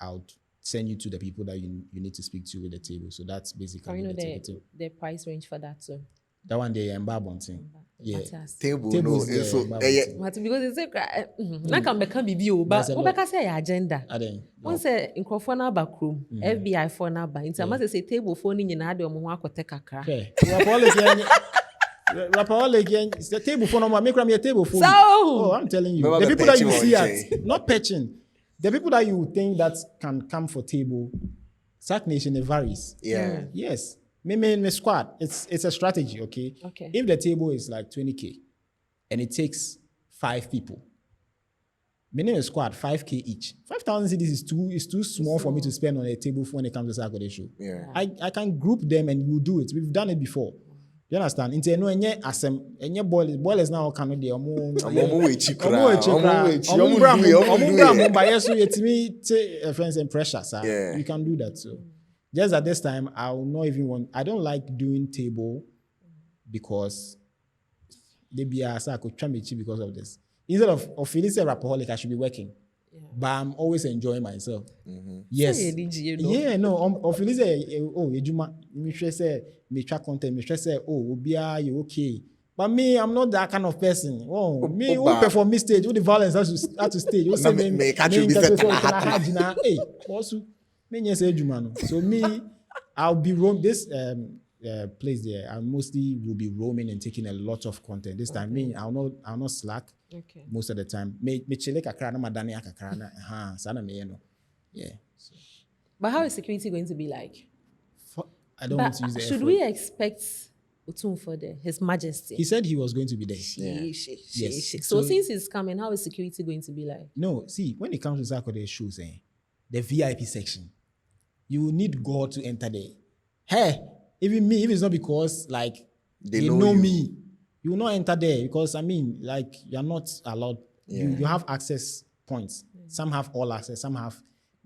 Speaker 2: I'll send you to the people that you need to speak to with the table. So that's basically the ticketing.
Speaker 1: The price range for that too.
Speaker 2: That one they Mbabonting. Yeah.
Speaker 3: Tables
Speaker 2: no.
Speaker 3: So
Speaker 1: Because it's a na can become BBO, but what say agenda. Once a microphone na back room, FBI for na ba. Inti amase say table phone ni na de omo ho akote kakra.
Speaker 2: Okay. Rapaholic, it's the table phone. Make me table phone.
Speaker 1: So,
Speaker 2: I'm telling you, the people that you see at not patching, the people that you think that can come for table, Sark Nation it varies.
Speaker 3: Yeah.
Speaker 2: Yes. Me squad. It's a strategy. Okay. If the table is like 20K, and it takes 5 people, me name squad 5K each. 5,000 CDs is too small for me to spend on a table when it comes to Sarkodie show.
Speaker 3: Yeah.
Speaker 2: I can group them and you do it. We've done it before. You understand? Into no enye boilers now cannot dey omo friends and pressure, sir.
Speaker 3: Yeah.
Speaker 2: You can do that. So just at this time, I will not even want. I don't like doing table because they be because of this. Instead of feeling say Rapaholic, I should be working. but I'm always enjoying myself.
Speaker 3: Mm-hmm.
Speaker 2: Yes.
Speaker 1: Yeah,
Speaker 2: no. Of say, oh, me say, me track content, me say, oh, Obia, you okay? But me, I'm not that kind of person. Oh, me, who perform me stage, who the violence has to stage. Who say me
Speaker 3: can't you be set
Speaker 2: na hey, also, me yes, Ejuma. So me, I'll be roam this place there. I mostly will be roaming and taking a lot of content. This time, me, I'll not slack.
Speaker 1: Okay.
Speaker 2: Most of the time, me chile kakra na madani kakra na sana me no. Yeah. So.
Speaker 1: But how is security going to be like?
Speaker 2: I don't want to use the
Speaker 1: should
Speaker 2: F
Speaker 1: we expect Otun for His Majesty?
Speaker 2: He said he was going to be there.
Speaker 1: Yes. So since he's coming, how is security going to be like?
Speaker 2: No, see, when it comes to Sarkodie shows, the VIP section, you need God to enter there. Hey, even me, if it's not because like they know me, you will not enter there because I mean, like you're not allowed. Yeah. You have access points. Some have all access. Some have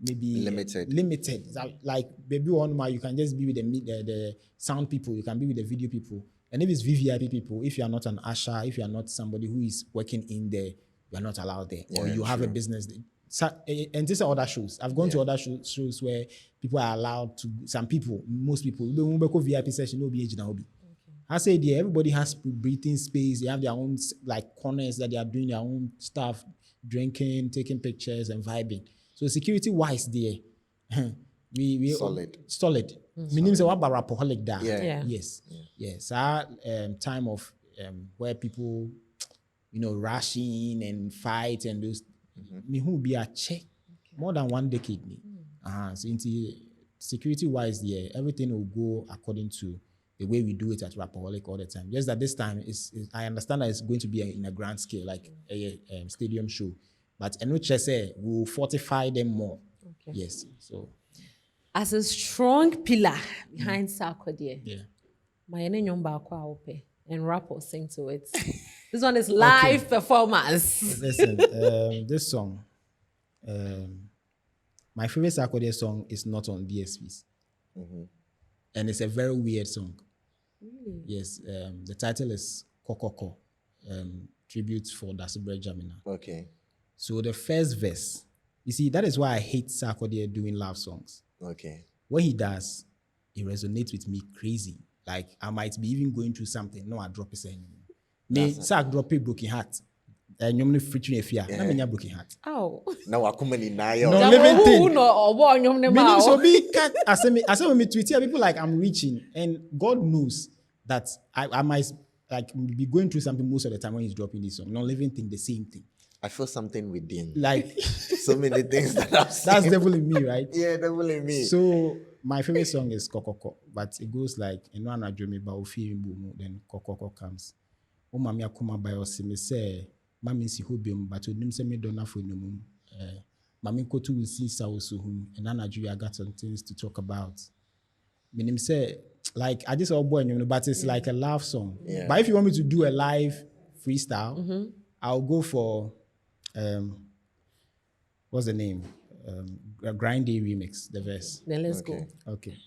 Speaker 2: maybe limited. Like baby one, you can just be with the sound people. You can be with the video people. And if it's VVIP people, if you are not an usher, if you are not somebody who is working in there, you are not allowed there. Or you have a business. And these are other shows. I've gone to other shows where people are allowed to. Some people, most people, VIP session, no be hobby. I say there, everybody has breathing space. They have their own like corners that they are doing their own stuff, drinking, taking pictures, and vibing. So security-wise, there, we solid. My name is Rapaholic. Yes. Our time of where people, rushing and fight and those. Me who be a check more than 1 decade. So into security-wise, there, everything will go according to the way we do it at Rapaholic all the time. Just that this time, I understand that it's going to be in a grand scale, like a stadium show. But NHS will fortify them more. Okay. Yes. So,
Speaker 1: as a strong pillar behind Sarkodie, my name and rap or sing to it. This one is live performance.
Speaker 2: Listen, this song, my favorite Sarkodie song is not on ItsFuse. And it's a very weird song. Really? Yes. The title is Kokoko, tribute for Dasibre Jamina.
Speaker 3: Okay.
Speaker 2: So the first verse, you see, that is why I hate Sarkodie doing love songs.
Speaker 3: Okay.
Speaker 2: What he does, it resonates with me crazy. Like I might be even going through something. No, I drop it saying. Me, Sark drop a broken heart. And you're not featuring a fear. I'm a broken heart.
Speaker 1: Oh.
Speaker 3: Now I come in now.
Speaker 2: No living thing. Meaning so be cat. I say when me tweet here, people like I'm reaching, and God knows that I might like be going through something most of the time when he's dropping this song. No living thing, the same thing. I
Speaker 3: feel something within.
Speaker 2: Like
Speaker 3: so many things that I've seen.
Speaker 2: That's devil in me, right?
Speaker 3: Yeah, devil in me.
Speaker 2: So my favorite song is Kokoko, but it goes like I dream about then Kokoko comes. Oh mami akuma by me say mami si hobium, but you didn't say me don't for no moon. Mami kotu will see Sausuhum, and I got some things to talk about. Meaning say like I just all boy, but it's like a love song. Yeah. But if you want me to do a live freestyle, I'll go for what's the name? A Grind Day remix, the verse.
Speaker 1: Then let's go.
Speaker 2: Okay.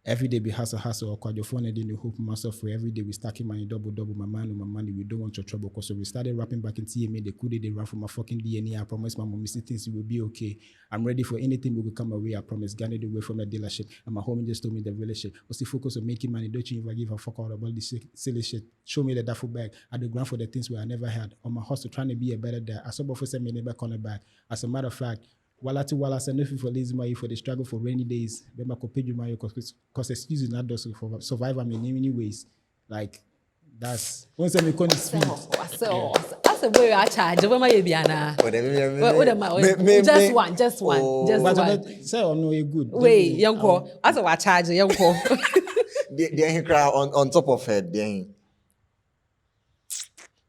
Speaker 2: Every day be hustle, or your phone and then you hope myself for every day we stacking money, double, my money, we don't want your trouble. Cause so we started rapping back in TMA, they run from my fucking DNA. I promise my mom, things will be okay. I'm ready for anything will come away, I promise. Ghana away from the dealership. And my homie just told me the relationship. What's the focus on making money? Don't you ever give a fuck out about this silly shit? Show me the duffel bag. I do ground for the things where I never had. On my hustle, trying to be a better dad. I saw before send me never corner back. As a matter of fact, Wala send nothing for lazy money for the struggle for rainy days. Bema ko pay you money because excuse is not just for survive in many ways. Like that's once I con speed.
Speaker 1: That's the way I charge. When my Biana. Just one.
Speaker 2: Say no you good.
Speaker 1: Wait, young ko. That's what I charge young ko.
Speaker 3: The crowd on top of her. The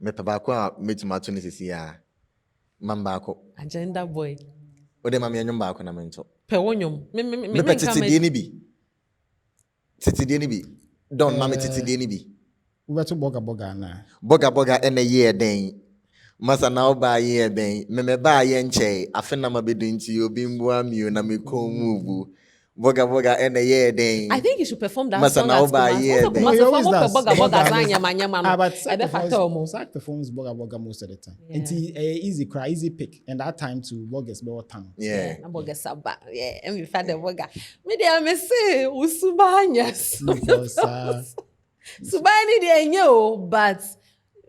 Speaker 3: me pabako meet my 26 year. Mambako.
Speaker 1: Agenda boy.
Speaker 3: Ode mami anyom ba akona mento.
Speaker 1: Pe wonyom.
Speaker 3: Me tete die ni bi. Don mami tete die ni bi.
Speaker 2: We beto boga na.
Speaker 3: Boga ene ye den. Masa na oba ye den. Me ba ye nche. Afe na mabedu nti obi mbua mi na me ko move. Boga and a year day.
Speaker 1: I think you should perform that
Speaker 3: Masa
Speaker 1: song
Speaker 3: na
Speaker 1: as
Speaker 3: uba
Speaker 1: Kumasi.
Speaker 3: year
Speaker 1: Also,
Speaker 3: then.
Speaker 2: No, he
Speaker 1: Kumasi
Speaker 2: always
Speaker 1: perform
Speaker 2: does.
Speaker 1: boga
Speaker 2: He
Speaker 1: zanya manyama.
Speaker 2: But
Speaker 1: Ebe fatomo.
Speaker 2: Sark performs boga most of the time.
Speaker 1: Yeah.
Speaker 2: It's easy cry, easy pick. And that time to bogas more town.
Speaker 3: Yeah.
Speaker 1: Na boga saba. Yeah, and we found the boga. Me dey me say usubanyas.
Speaker 2: Because
Speaker 1: Subani dey enyo, but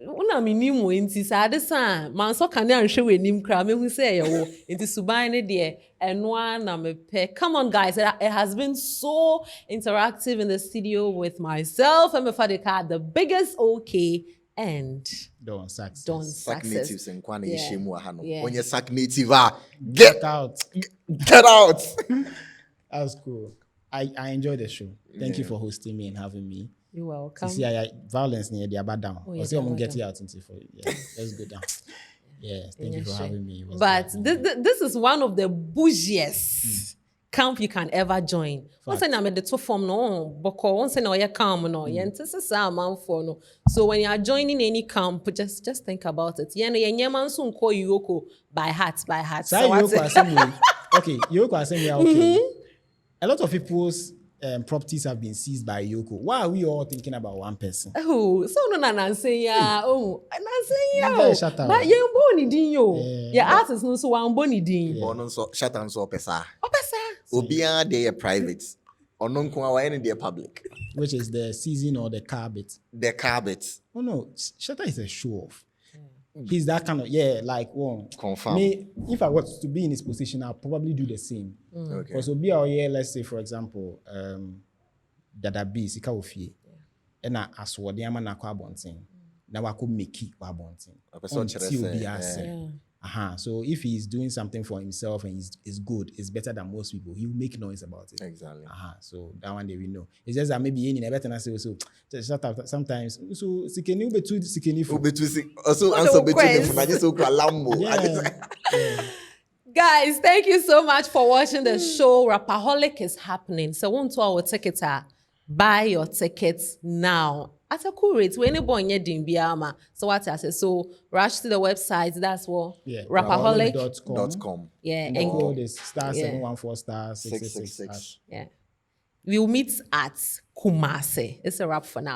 Speaker 1: una minimu inti sa de san man so kan anhwe w'anim kra me hu say yewo inti suban ne de eno na me pe. Come on guys, it has been so interactive in the studio with myself and my father card the biggest OK and
Speaker 2: Don Sax.
Speaker 3: Sarknatives and Kwana
Speaker 1: Yeah.
Speaker 3: Yeshemu Ahano.
Speaker 1: Yeah.
Speaker 3: When you're Sarknative, get
Speaker 2: out.
Speaker 3: Get out.
Speaker 2: That was cool. I enjoyed the show. Thank you for hosting me and having me.
Speaker 1: you're welcome.
Speaker 2: See, violence near the abad down.
Speaker 1: yeah,
Speaker 2: I see I'm
Speaker 1: abad
Speaker 2: getting out into for yeah. Let's go down. Yes, thank you for having me. It was
Speaker 1: But
Speaker 2: lovely.
Speaker 1: this is one of the bougiest camp you can ever join. Once I am at the top form no, boko once I know you come no, man for no. So when you are joining any camp, just think about it. You man soon call Yoko by heart.
Speaker 2: So okay, Yoko assembly. Okay. A lot of people's properties have been seized by Yoko. Why are we all thinking about one person?
Speaker 1: Oh, so no nanse ya. Oh, nanse
Speaker 2: Never
Speaker 1: ya.
Speaker 2: shut up.
Speaker 1: But you boni din yo.
Speaker 2: Yeah.
Speaker 1: Your artist no so one boni din.
Speaker 3: Bono so shut and so pesa.
Speaker 1: Opesa.
Speaker 3: Obia they are private. Onon kwa any they are public.
Speaker 2: Which is the season or the carpet.
Speaker 3: The carpet.
Speaker 2: Oh no, Shatta is a show off. He's that kind of like one.
Speaker 3: Confirm.
Speaker 2: Me, if I was to be in his position, I'll probably do the same.
Speaker 3: Okay.
Speaker 2: Because be out here, let's say for example, Dada B, Sika Ofie, and I aswadi ama na kwa bonting. Na wako meki wa bonting. So if he's doing something for himself and is good, it's better than most people. He will make noise about it.
Speaker 3: Exactly.
Speaker 2: So that one day we know. It's just that maybe in a better say so. Shut up. Sometimes so sikeni ube tu sikeni fu.
Speaker 3: Also answer between them. I just look lambo.
Speaker 2: Yeah.
Speaker 1: Guys, thank you so much for watching the show. Rapaholic is happening. So want to our ticket, buy your tickets now. At a cool rate, when you born your dimbiama. So what I say? So rush to the website. That's what Rapaholic.com. Yeah,
Speaker 2: And the code is *714 *666.
Speaker 3: *666.
Speaker 1: Yeah. We'll meet at Kumasi. It's a wrap for now.